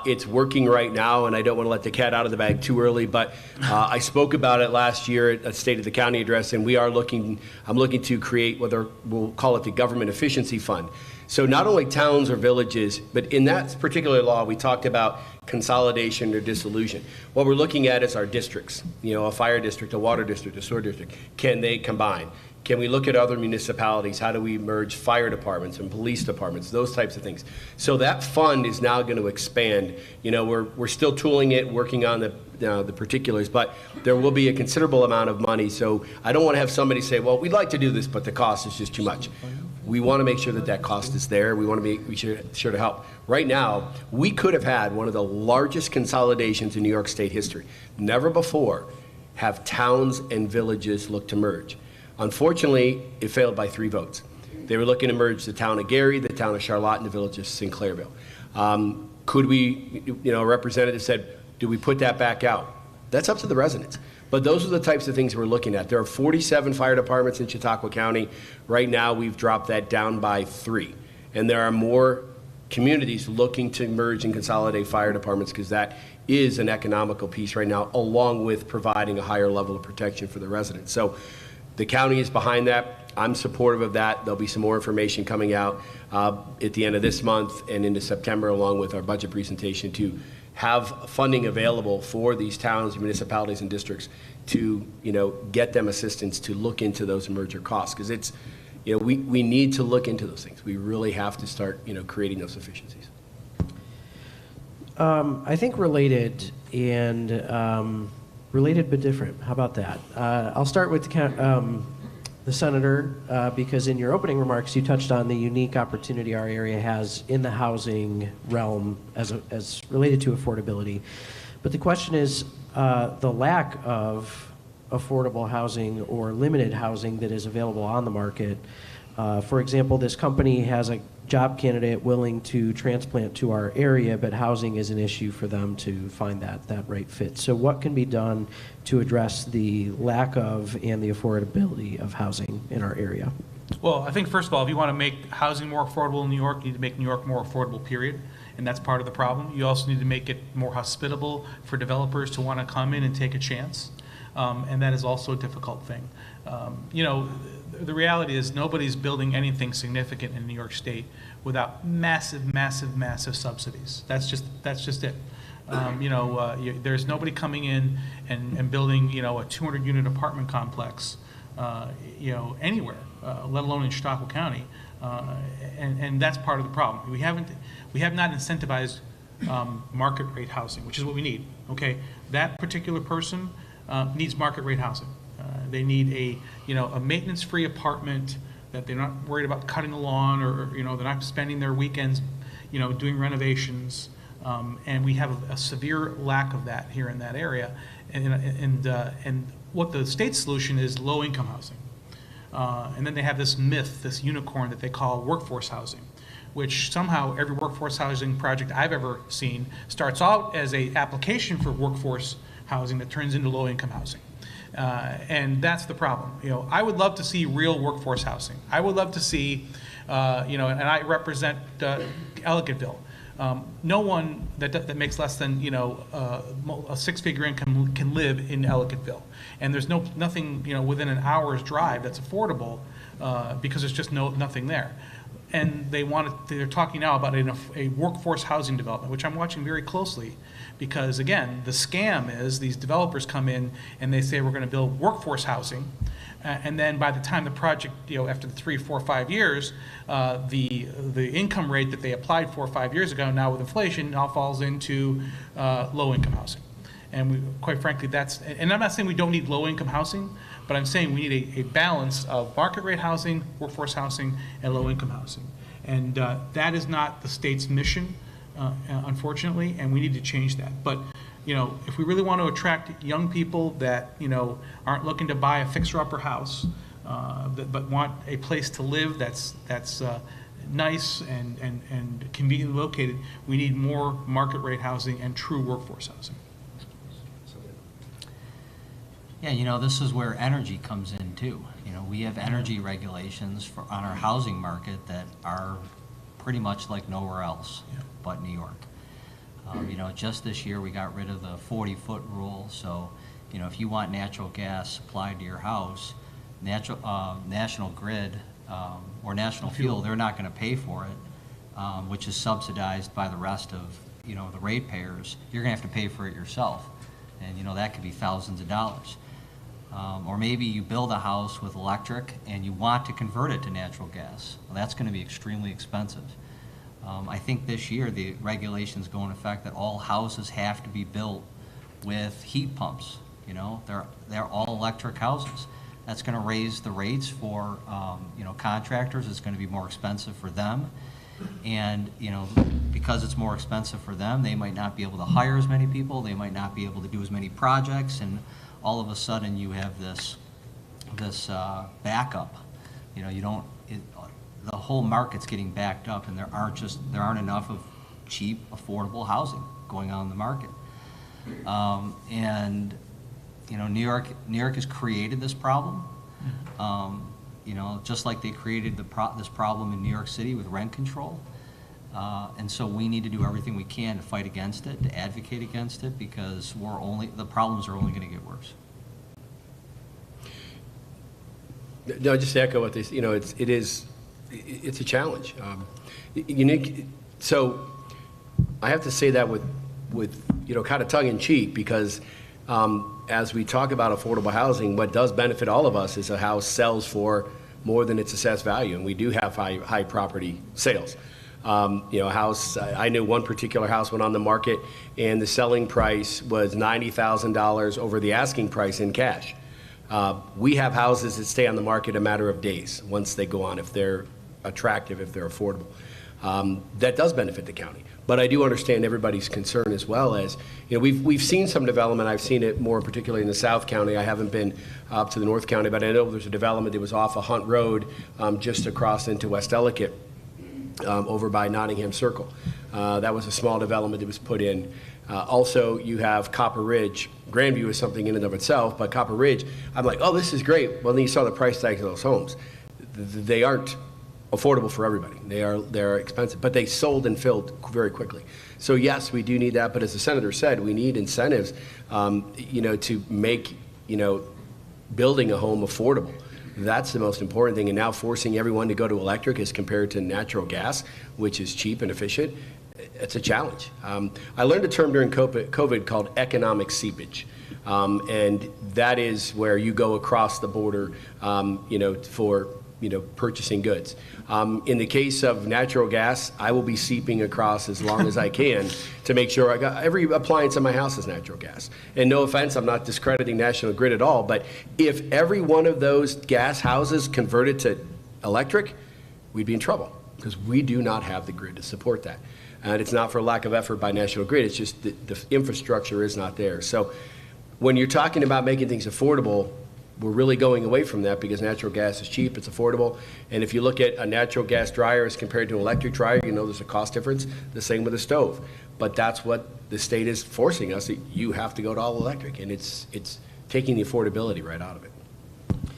It's working right now, and I don't want to let the cat out of the bag too early, but I spoke about it last year at a State of the County address, and I'm looking to create we'll call it the Government Efficiency Fund. So not only towns or villages, but in that particular law, we talked about consolidation or dissolution. What we're looking at is our districts, a fire district, a water district, a sewer district. Can they combine? Can we look at other municipalities? How do we merge fire departments and police departments, those types of things? So that fund is now going to expand. We're still tooling it, working on the particulars, but there will be a considerable amount of money. So I don't want to have somebody say, well, we'd like to do this, but the cost is just too much. We want to make sure that cost is there. We want to be sure to help. Right now, we could have had one of the largest consolidations in New York State history. Never before have towns and villages look to merge. Unfortunately, it failed by 3 votes. They were looking to merge the town of Gary, the town of Charlotte, and the village of Sinclairville. Could we, a representative said, do we put that back out? That's up to the residents. But those are the types of things we're looking at. There are 47 fire departments in Chautauqua County. Right now, we've dropped that down by 3. And there are more communities looking to merge and consolidate fire departments because that is an economical piece right now, along with providing a higher level of protection for the residents. So the county is behind that. I'm supportive of that. There'll be some more information coming out at the end of this month and into September, along with our budget presentation, to have funding available for these towns, municipalities, and districts to, get them assistance to look into those merger costs. Because it's, we need to look into those things. We really have to start, creating those efficiencies. I think related but different. How about that? I'll start with the senator, because in your opening remarks, you touched on the unique opportunity our area has in the housing realm as related to affordability. But the question is the lack of affordable housing or limited housing that is available on the market. For example, this company has a job candidate willing to transplant to our area, but housing is an issue for them to find that right fit. So what can be done to address the lack of and the affordability of housing in our area? Well, I think first of all, if you want to make housing more affordable in New York, you need to make New York more affordable, period. And that's part of the problem. You also need to make it more hospitable for developers to want to come in and take a chance. And that is also a difficult thing. The reality is nobody's building anything significant in New York State without massive subsidies. That's just it. There's nobody coming in and building, a 200-unit apartment complex, anywhere, let alone in Chautauqua County. And that's part of the problem. We have not incentivized market rate housing, which is what we need. Okay, that particular person needs market rate housing. They need a maintenance-free apartment that they're not worried about cutting the lawn, or they're not spending their weekends, doing renovations. And we have a severe lack of that here in that area. And what the state solution is low-income housing. And then they have this myth, this unicorn that they call workforce housing, which somehow every workforce housing project I've ever seen starts out as an application for workforce housing that turns into low-income housing. And that's the problem. I would love to see real workforce housing. I would love to see, and I represent Ellicottville. No one that makes less than a six-figure income can live in Ellicottville, and there's nothing within an hour's drive that's affordable because there's just nothing there. and they're talking now about a workforce housing development, which I'm watching very closely, because again, the scam is these developers come in and they say we're going to build workforce housing, and then by the time the project, after the 3, 4, 5 years, the income rate that they applied 4 or 5 years ago, now with inflation, now falls into low income housing. And quite frankly, and I'm not saying we don't need low-income housing, but I'm saying we need a balance of market rate housing, workforce housing, and low-income housing. And that is not the state's mission, unfortunately, and we need to change that. But, if we really want to attract young people that, aren't looking to buy a fixer-upper house, but want a place to live that's nice and conveniently located, we need more market rate housing and true workforce housing. Yeah, this is where energy comes in too. We have energy regulations on our housing market that are pretty much like nowhere else but New York. Just this year we got rid of the 40-foot rule. So, if you want natural gas supplied to your house, National Grid or National Fuel, they're not going to pay for it, which is subsidized by the rest of the ratepayers. You're going to have to pay for it yourself, and that could be thousands of dollars. Or maybe you build a house with electric and you want to convert it to natural gas. Well, that's going to be extremely expensive. I think this year the regulations go into effect that all houses have to be built with heat pumps. They're all electric houses. That's going to raise the rates for contractors. It's going to be more expensive for them, and because it's more expensive for them, they might not be able to hire as many people. They might not be able to do as many projects, and all of a sudden you have this backup. The whole market's getting backed up, and there aren't enough of cheap, affordable housing going on in the market. New York has created this problem. Just like they created this problem in New York City with rent control. And so we need to do everything we can to fight against it, to advocate against it, because the problems are only going to get worse. No, just to echo what they, it's a challenge. Unique. So I have to say that with kind of tongue in cheek, because as we talk about affordable housing, what does benefit all of us is a house sells for more than its assessed value, and we do have high property sales. A house, I knew one particular house went on the market and the selling price was $90,000 over the asking price in cash. We have houses that stay on the market a matter of days once they go on, if they're attractive, if they're affordable. That does benefit the county. But I do understand everybody's concern as well. As we've seen some development. I've seen it more particularly in the South County. I haven't been up to the North County, but I know there's a development that was off of Hunt Road, just across into West Ellicott, over by Nottingham Circle. That was a small development that was put in. Also, you have Copper Ridge. Grandview is something in and of itself, but Copper Ridge, I'm like, oh, this is great. Well, then you saw the price tags of those homes. They aren't affordable for everybody. They're expensive, but they sold and filled very quickly. So yes, we do need that, but as the senator said, we need incentives, to make, building a home affordable. That's the most important thing. And now forcing everyone to go to electric as compared to natural gas, which is cheap and efficient, it's a challenge. I learned a term during COVID called economic seepage. And that is where you go across the border, for purchasing goods. In the case of natural gas, I will be seeping across as long as I can to make sure I got every appliance in my house is natural gas. And no offense, I'm not discrediting National Grid at all, but if every one of those gas houses converted to electric, we'd be in trouble because we do not have the grid to support that. And it's not for lack of effort by National Grid, it's just the infrastructure is not there. So when you're talking about making things affordable, we're really going away from that because natural gas is cheap, it's affordable. And if you look at a natural gas dryer as compared to an electric dryer, there's a cost difference. The same with a stove. But that's what the state is forcing us. You have to go to all electric, and it's taking the affordability right out of it.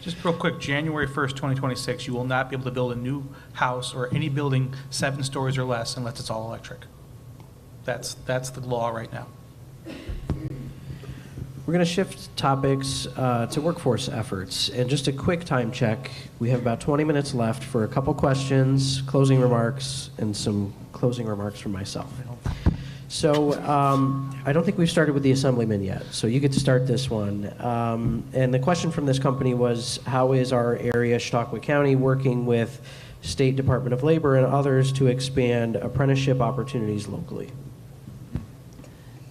Just real quick, January 1st, 2026, you will not be able to build a new house or any building 7 stories or less unless it's all electric. That's the law right now. we're going to shift topics to workforce efforts. And just a quick time check. We have about 20 minutes left for a couple questions, closing remarks, and some closing remarks from myself. So I don't think we've started with the Assemblyman yet, so you get to start this one. And the question from this company was, how is our area, Chautauqua County, working with State Department of Labor and others to expand apprenticeship opportunities locally?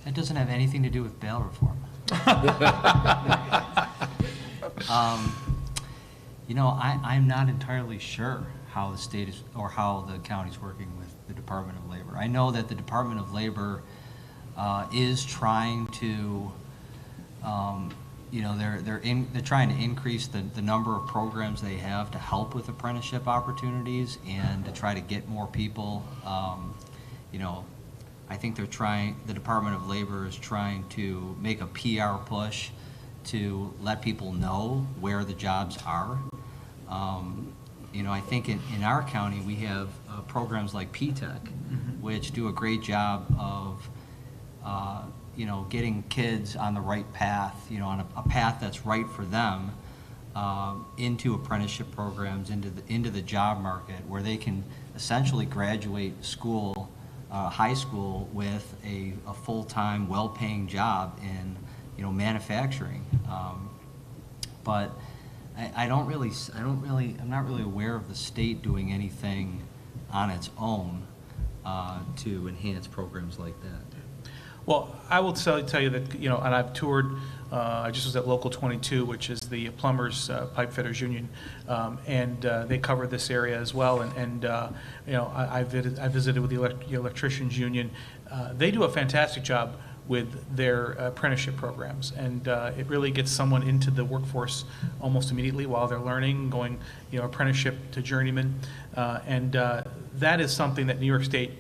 That doesn't have anything to do with bail reform. You know, I'm not entirely sure how the state is, or how the county's working with the Department of Labor. I know that the Department of Labor is trying to, you know, they're trying to increase the number of programs they have to help with apprenticeship opportunities and to try to get more people. You know, I think the Department of Labor is trying to make a PR push to let people know where the jobs are. You know, I think in our county we have programs like PTech, which do a great job of, you know, getting kids on the right path, you know, on a path that's right for them, into apprenticeship programs, into the job market, where they can essentially graduate school, high school, with a full-time, well-paying job in, you know, manufacturing. But I'm not really aware of the state doing anything on its own to enhance programs like that. Well, I will tell you that, you know, and I've toured, I just was at Local 22, which is the plumbers, pipe fitters union, and they cover this area as well. And you know, I visited with the electricians union. They do a fantastic job with their apprenticeship programs, and it really gets someone into the workforce almost immediately while they're learning, going, you know, apprenticeship to journeyman, and that is something that New York State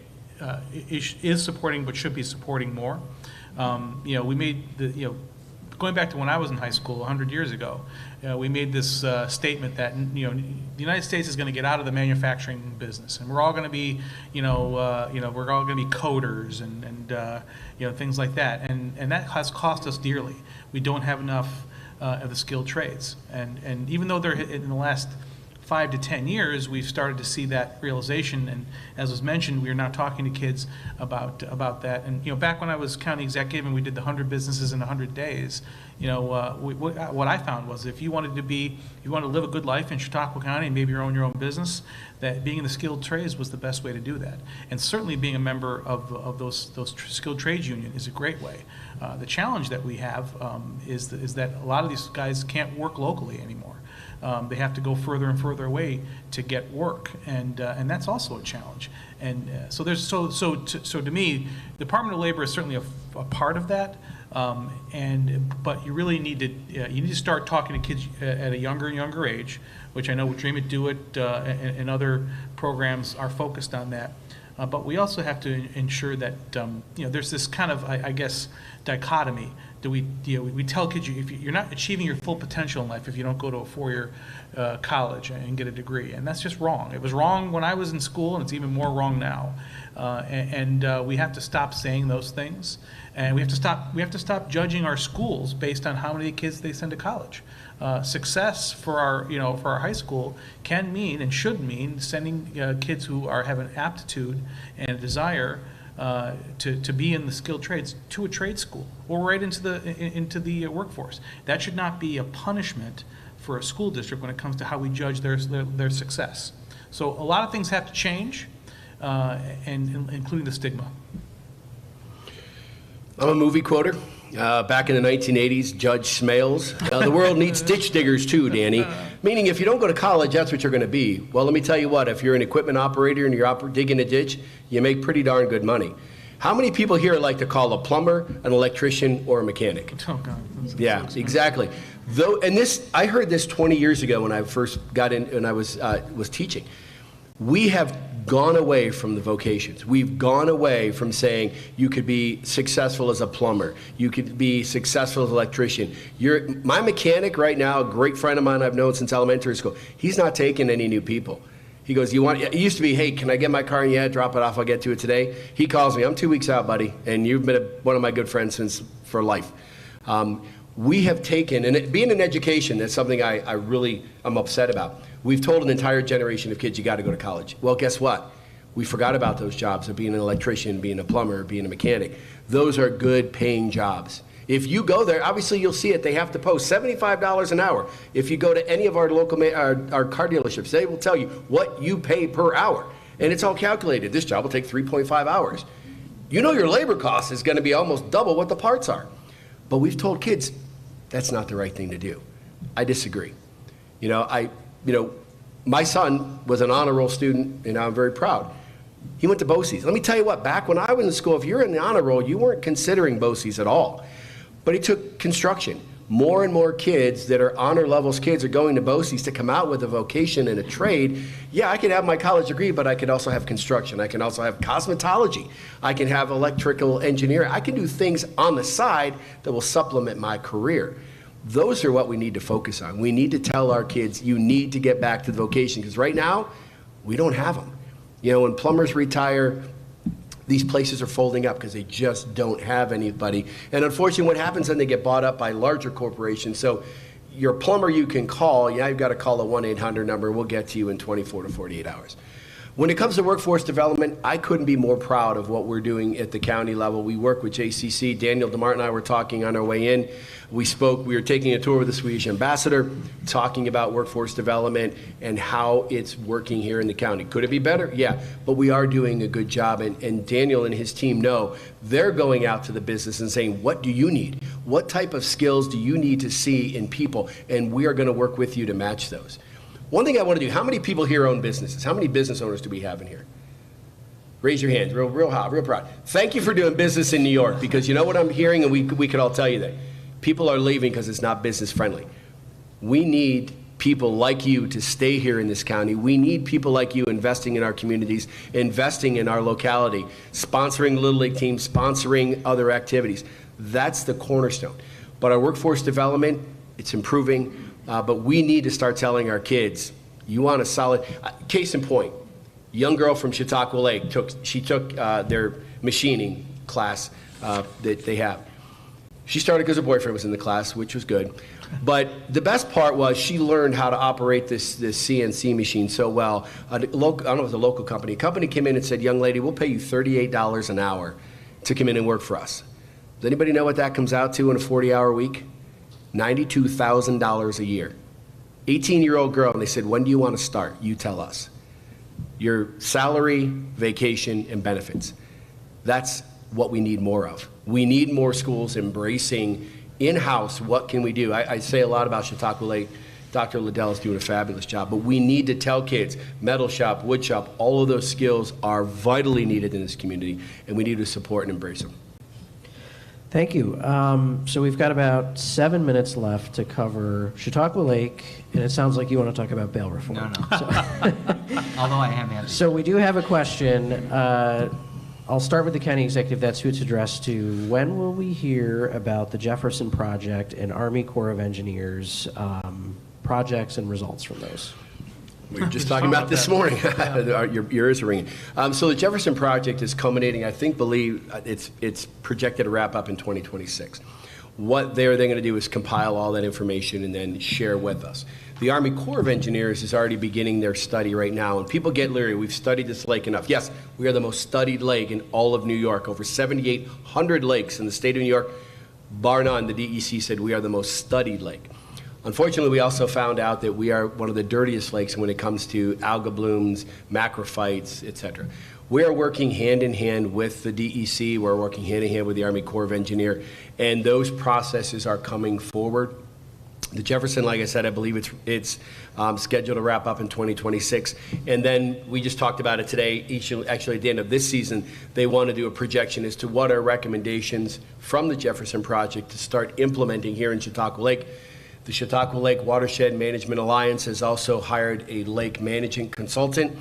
is supporting, but should be supporting more. You know, we made the, you know, going back to when I was in high school 100 years ago, we made this statement that, you know, the United States is going to get out of the manufacturing business, and we're all going to be, we're all going to be coders and you know, things like that, and that has cost us dearly. We don't have enough of the skilled trades, and even though they're in the last 5 to 10 years, we've started to see that realization, and as was mentioned, we are now talking to kids about that. And, you know, back when I was county executive and we did the 100 businesses in 100 days, you know, what I found was if you wanted to live a good life in Chautauqua County and maybe own your own business, that being in the skilled trades was the best way to do that. And certainly being a member of those skilled trades union is a great way. The challenge that we have is that a lot of these guys can't work locally anymore. They have to go further and further away to get work, and that's also a challenge. And so to me, the Department of Labor is certainly a part of that. But you really need to start talking to kids at a younger and younger age, which I know Dream It, Do It, and other programs are focused on that. But we also have to ensure that you know, there's this kind of, I guess, dichotomy. We tell kids if you're not achieving your full potential in life if you don't go to a 4-year college and get a degree, and that's just wrong. It was wrong when I was in school, and it's even more wrong now. We have to stop saying those things, and we have to stop judging our schools based on how many kids they send to college. Success for our high school can mean and should mean sending kids who have an aptitude and a desire to be in the skilled trades to a trade school or right into the workforce. That should not be a punishment for a school district when it comes to how we judge their success. So a lot of things have to change, and including the stigma. I'm a movie quoter. Back in the 1980s, Judge Smales. The world needs ditch diggers too, Danny. Meaning if you don't go to college, that's what you're going to be. Well, let me tell you what, if you're an equipment operator and you're digging a ditch, you make pretty darn good money. How many people here like to call a plumber, an electrician, or a mechanic? Oh, God. Yeah, exactly. I heard this 20 years ago when I first got in and I was teaching. We have gone away from the vocations. We've gone away from saying you could be successful as a plumber, you could be successful as an electrician. My mechanic right now, a great friend of mine I've known since elementary school, he's not taking any new people. He goes, it used to be, hey, can I get my car? And yeah, drop it off, I'll get to it today. He calls me, I'm 2 weeks out, buddy, and you've been one of my good friends for life. we have taken, and being in education, that's something I really am upset about. We've told an entire generation of kids, you got to go to college. Well, guess what? We forgot about those jobs of being an electrician, being a plumber, being a mechanic. Those are good paying jobs. If you go there, obviously you'll see it. They have to post $75 an hour. If you go to any of our local our car dealerships, they will tell you what you pay per hour. And it's all calculated. This job will take 3.5 hours. You know your labor cost is going to be almost double what the parts are. But we've told kids that's not the right thing to do. I disagree. My son was an honor roll student, and I'm very proud. He went to BOCES. Let me tell you what, back when I was in school, if you're in the honor roll, you weren't considering BOCES at all. But he took construction. More and more kids that are honor levels kids are going to BOCES to come out with a vocation and a trade. Yeah, I could have my college degree, but I could also have construction. I can also have cosmetology. I can have electrical engineering. I can do things on the side that will supplement my career. Those are what we need to focus on. We need to tell our kids, you need to get back to the vocation, because right now, we don't have them. When plumbers retire, these places are folding up because they just don't have anybody. And unfortunately, what happens then, they get bought up by larger corporations. So your plumber you can call, you've got to call a 1-800 number. We'll get to you in 24 to 48 hours. When it comes to workforce development, I couldn't be more proud of what we're doing at the county level. We work with JCC. Daniel DeMart and I were talking on our way in. We were taking a tour with the Swedish ambassador, talking about workforce development and how it's working here in the county. Could it be better? Yeah, but we are doing a good job. And Daniel and his team know they're going out to the business and saying, what do you need? What type of skills do you need to see in people? And we are going to work with you to match those. One thing I want to do, how many people here own businesses? How many business owners do we have in here? Raise your hands, real hot, real proud. Thank you for doing business in New York, because you know what I'm hearing, and we could all tell you that. People are leaving because it's not business friendly. We need people like you to stay here in this county. We need people like you investing in our communities, investing in our locality, sponsoring Little League teams, sponsoring other activities. That's the cornerstone. But our workforce development, it's improving. But we need to start telling our kids, you want a solid, case in point, young girl from Chautauqua Lake, took their machining class that they have. She started because her boyfriend was in the class, which was good. But the best part was she learned how to operate this CNC machine so well. I don't know if it was a local company. A company came in and said, young lady, we'll pay you $38 an hour to come in and work for us. Does anybody know what that comes out to in a 40-hour week? $92,000 a year. 18-year-old girl, and they said, when do you want to start? You tell us. Your salary, vacation, and benefits. That's what we need more of. We need more schools embracing in-house, what can we do? I say a lot about Chautauqua Lake. Dr. Liddell is doing a fabulous job, but we need to tell kids, metal shop, wood shop, all of those skills are vitally needed in this community, and we need to support and embrace them. Thank you. So we've got about 7 minutes left to cover Chautauqua Lake, and it sounds like you want to talk about bail reform. No. So, Although I am happy. so we do have a question. I'll start with the county executive. That's who it's addressed to. When will we hear about the Jefferson Project and Army Corps of Engineers projects and results from those? We were just talking about this morning. Your ears are ringing. So the Jefferson Project is culminating, believe it's projected to wrap up in 2026. What they're going to do is compile all that information and then share with us. The Army Corps of Engineers is already beginning their study right now, and people get leery. We've studied this lake enough. Yes, we are the most studied lake in all of New York. Over 7,800 lakes in the state of New York, bar none. The DEC said we are the most studied lake. Unfortunately, we also found out that we are one of the dirtiest lakes when it comes to alga blooms, macrophytes, et cetera. We are working hand in hand with the DEC. We're working hand in hand with the Army Corps of Engineers, and those processes are coming forward. The Jefferson, like I said, I believe it's scheduled to wrap up in 2026. And then we just talked about it today. Actually, at the end of this season, they want to do a projection as to what are recommendations from the Jefferson Project to start implementing here in Chautauqua Lake. The Chautauqua Lake Watershed Management Alliance has also hired a lake management consultant.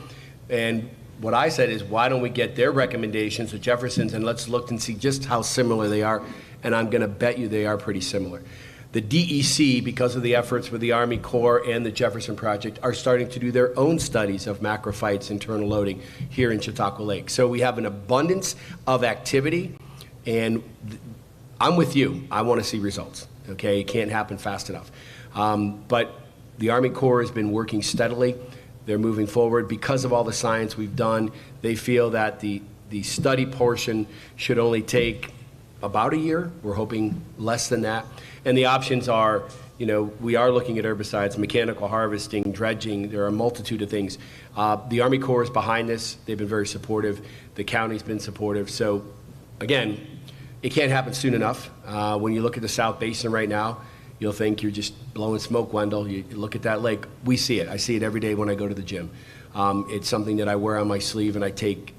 And what I said is, why don't we get their recommendations with Jefferson's and let's look and see just how similar they are. And I'm going to bet you they are pretty similar. The DEC, because of the efforts with the Army Corps and the Jefferson Project, are starting to do their own studies of macrophytes, internal loading here in Chautauqua Lake. So we have an abundance of activity, and I'm with you. I want to see results. okay? It can't happen fast enough. But the Army Corps has been working steadily. They're moving forward. Because of all the science we've done, they feel that the study portion should only take about a year. We're hoping less than that. And the options are, you know, we are looking at herbicides, mechanical harvesting, dredging. There are a multitude of things. The Army Corps is behind this. They've been very supportive. The county's been supportive. So, again, it can't happen soon enough. When you look at the South Basin right now, you'll think you're just blowing smoke, Wendell. You look at that lake. We see it. I see it every day when I go to the gym. It's something that I wear on my sleeve, and I take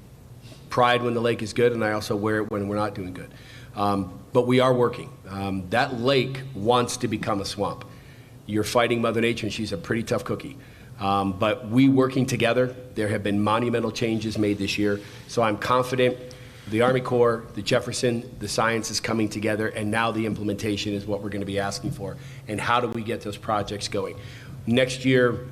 pride when the lake is good, and I also wear it when we're not doing good. But we are working. That lake wants to become a swamp. You're fighting Mother Nature, and she's a pretty tough cookie. But we working together, there have been monumental changes made this year. So I'm confident the Army Corps, the Jefferson, the science is coming together, and now the implementation is what we're going to be asking for. And how do we get those projects going? Next year,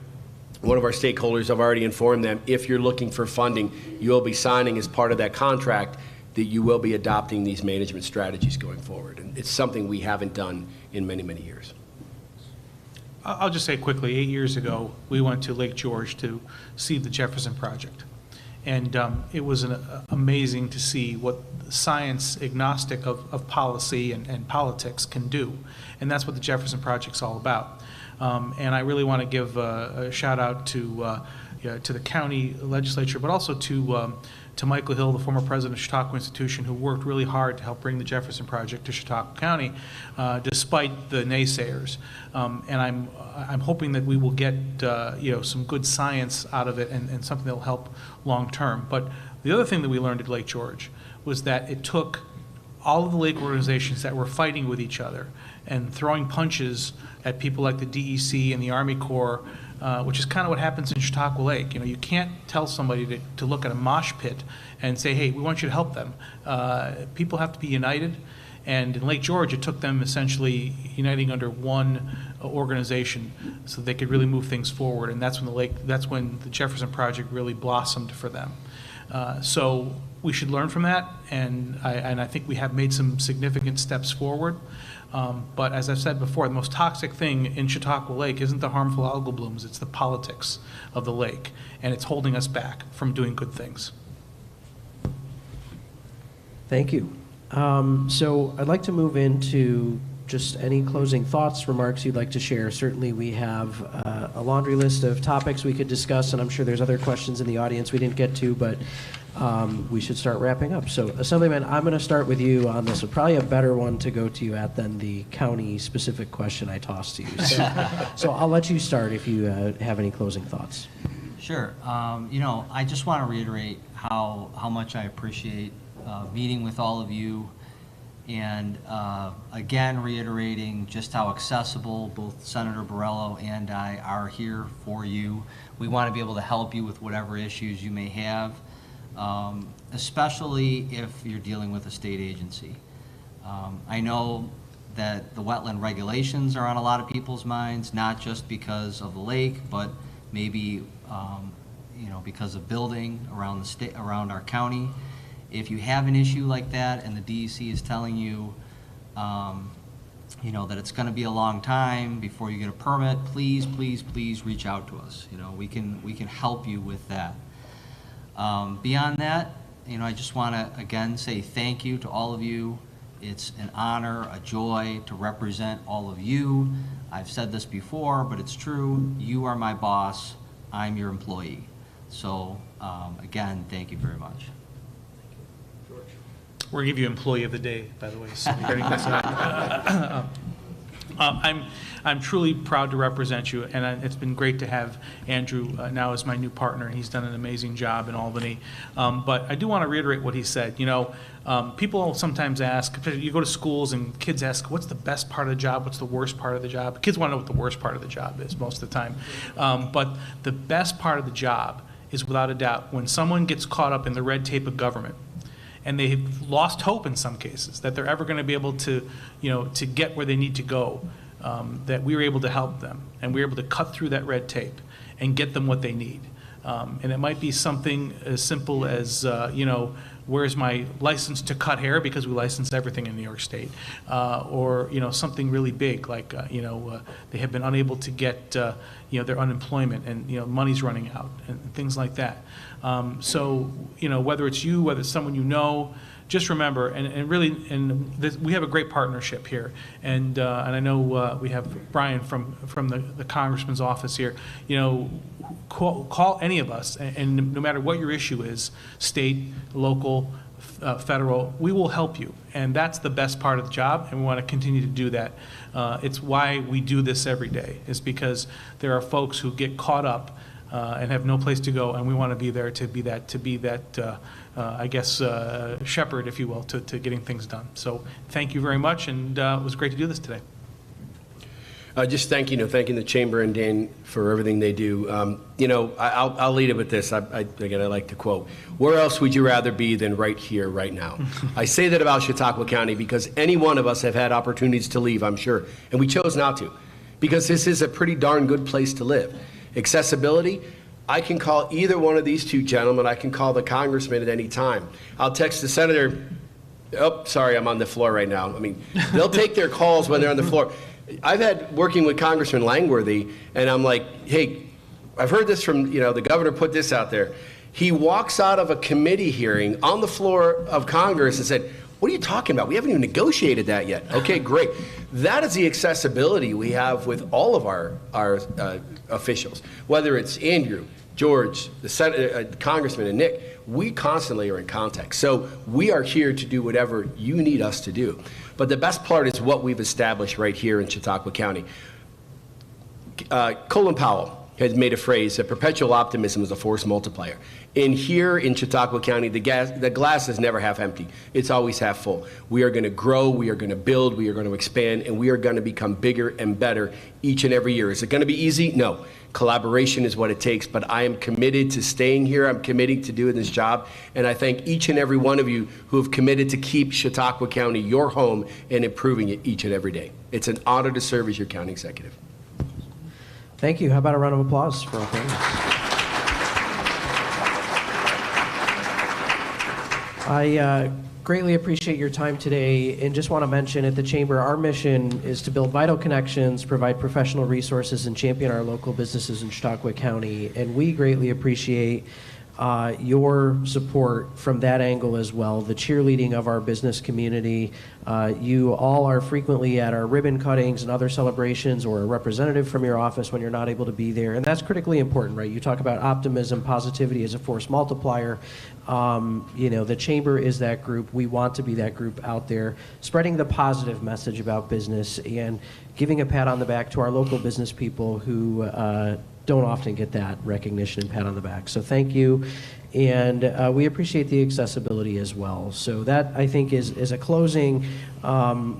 one of our stakeholders, I've already informed them, if you're looking for funding, you will be signing as part of that contract that you will be adopting these management strategies going forward. And it's something we haven't done in many, many years. I'll just say quickly, 8 years ago, we went to Lake George to see the Jefferson Project. And it was amazing to see what science agnostic of policy and politics can do. And that's what the Jefferson Project's all about. And I really want to give a shout out to the county legislature, but also to Michael Hill, the former president of Chautauqua Institution, who worked really hard to help bring the Jefferson Project to Chautauqua County, despite the naysayers. And I'm hoping that we will get some good science out of it and something that will help long term. But the other thing that we learned at Lake George was that it took all of the lake organizations that were fighting with each other and throwing punches at people like the DEC and the Army Corps, which is kind of what happens in Chautauqua Lake. You know, you can't tell somebody to look at a mosh pit and say, hey, we want you to help them. People have to be united. And in Lake George, it took them essentially uniting under one organization so they could really move things forward. And that's when the Jefferson Project really blossomed for them. So we should learn from that, and I think we have made some significant steps forward. But as I've said before, the most toxic thing in Chautauqua Lake isn't the harmful algal blooms, it's the politics of the lake, and it's holding us back from doing good things. Thank you. So I'd like to move into just any closing thoughts, remarks you'd like to share. Certainly we have a laundry list of topics we could discuss, and I'm sure there's other questions in the audience we didn't get to, but we should start wrapping up. So Assemblyman, I'm going to start with you on this. Probably a better one to go to you at than the county-specific question I tossed to you. So I'll let you start if you have any closing thoughts. Sure. I just want to reiterate how much I appreciate meeting with all of you, and again reiterating just how accessible both Senator Borrello and I are here for you. We want to be able to help you with whatever issues you may have, especially if you're dealing with a state agency. I know that the wetland regulations are on a lot of people's minds, not just because of the lake, but maybe because of building around the state, around our county. If you have an issue like that and the DEC is telling you, that it's going to be a long time before you get a permit, please, please, please reach out to us. We can help you with that. Beyond that, I just want to again say thank you to all of you. It's an honor, a joy to represent all of you. I've said this before, but it's true. You are my boss. I'm your employee. So again, thank you very much. We're going to give you Employee of the Day, by the way. So you're getting this out. I'm truly proud to represent you, and it's been great to have Andrew now as my new partner, and he's done an amazing job in Albany. But I do want to reiterate what he said. People sometimes ask, you go to schools and kids ask, what's the best part of the job? What's the worst part of the job? Kids want to know what the worst part of the job is most of the time. But the best part of the job is, without a doubt, when someone gets caught up in the red tape of government, and they've lost hope in some cases that they're ever going to be able to, to get where they need to go, that we were able to help them, and we were able to cut through that red tape and get them what they need. And it might be something as simple as, where's my license to cut hair, because we license everything in New York State, or, something really big, like, they have been unable to get, their unemployment, and, money's running out, and things like that. So, whether it's you, whether it's someone you know, just remember, and really, we have a great partnership here, and I know we have Brian from the Congressman's office here. Call any of us, and no matter what your issue is, state, local, federal, we will help you, and that's the best part of the job, and we want to continue to do that. It's why we do this every day, is because there are folks who get caught up and have no place to go, and we want to be there to be that shepherd, if you will, to getting things done. So thank you very much, and it was great to do this today. Just thanking the Chamber and Dan for everything they do. I'll lead it with this. Again, I like to quote, "Where else would you rather be than right here, right now?" I say that about Chautauqua County because any one of us have had opportunities to leave, I'm sure, and we chose not to, because this is a pretty darn good place to live. Accessibility, I can call either one of these two gentlemen. I can call the congressman at any time. I'll text the senator. Oh, sorry, I'm on the floor right now. I mean, they'll take their calls when they're on the floor. I've had working with Congressman Langworthy, and I'm like, hey, I've heard this from, the governor put this out there. He walks out of a committee hearing on the floor of Congress and said, "What are you talking about? We haven't even negotiated that yet." Okay, great. That is the accessibility we have with all of our officials, whether it's Andrew, George, the Congressman, and Nick. We constantly are in contact. So we are here to do whatever you need us to do. But the best part is what we've established right here in Chautauqua County. Colin Powell has made a phrase that perpetual optimism is a force multiplier. And here in Chautauqua County, the glass is never half empty. It's always half full. We are going to grow, we are going to build, we are going to expand, and we are going to become bigger and better each and every year. Is it going to be easy? No. Collaboration is what it takes, but I am committed to staying here. I'm committed to doing this job, and I thank each and every one of you who have committed to keep Chautauqua County your home and improving it each and every day. It's an honor to serve as your county executive. Thank you. How about a round of applause for our panelists? I greatly appreciate your time today, and just want to mention at the Chamber, our mission is to build vital connections, provide professional resources, and champion our local businesses in Chautauqua County. And we greatly appreciate your support from that angle as well, the cheerleading of our business community. You all are frequently at our ribbon cuttings and other celebrations, or a representative from your office when you're not able to be there, and that's critically important, right? You talk about optimism, positivity as a force multiplier. The Chamber is that group. We want to be that group out there, spreading the positive message about business and giving a pat on the back to our local business people who don't often get that recognition and pat on the back. So thank you. And we appreciate the accessibility as well. So that, I think, is a closing.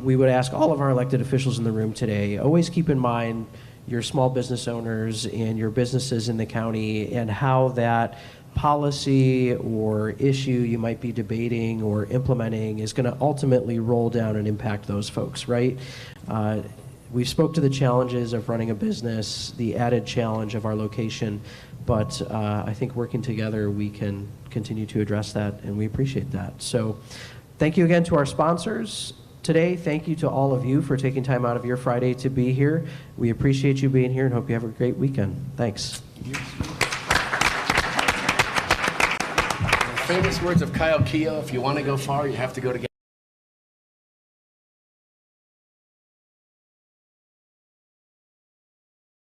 We would ask all of our elected officials in the room today, always keep in mind your small business owners and your businesses in the county, and how that policy or issue you might be debating or implementing is going to ultimately roll down and impact those folks, right? We spoke to the challenges of running a business, the added challenge of our location, but I think working together we can continue to address that, and we appreciate that. So thank you again to our sponsors today. Thank you to all of you for taking time out of your Friday to be here. We appreciate you being here and hope you have a great weekend. Thanks. Famous words of Kyle Keough, if you want to go far, you have to go together.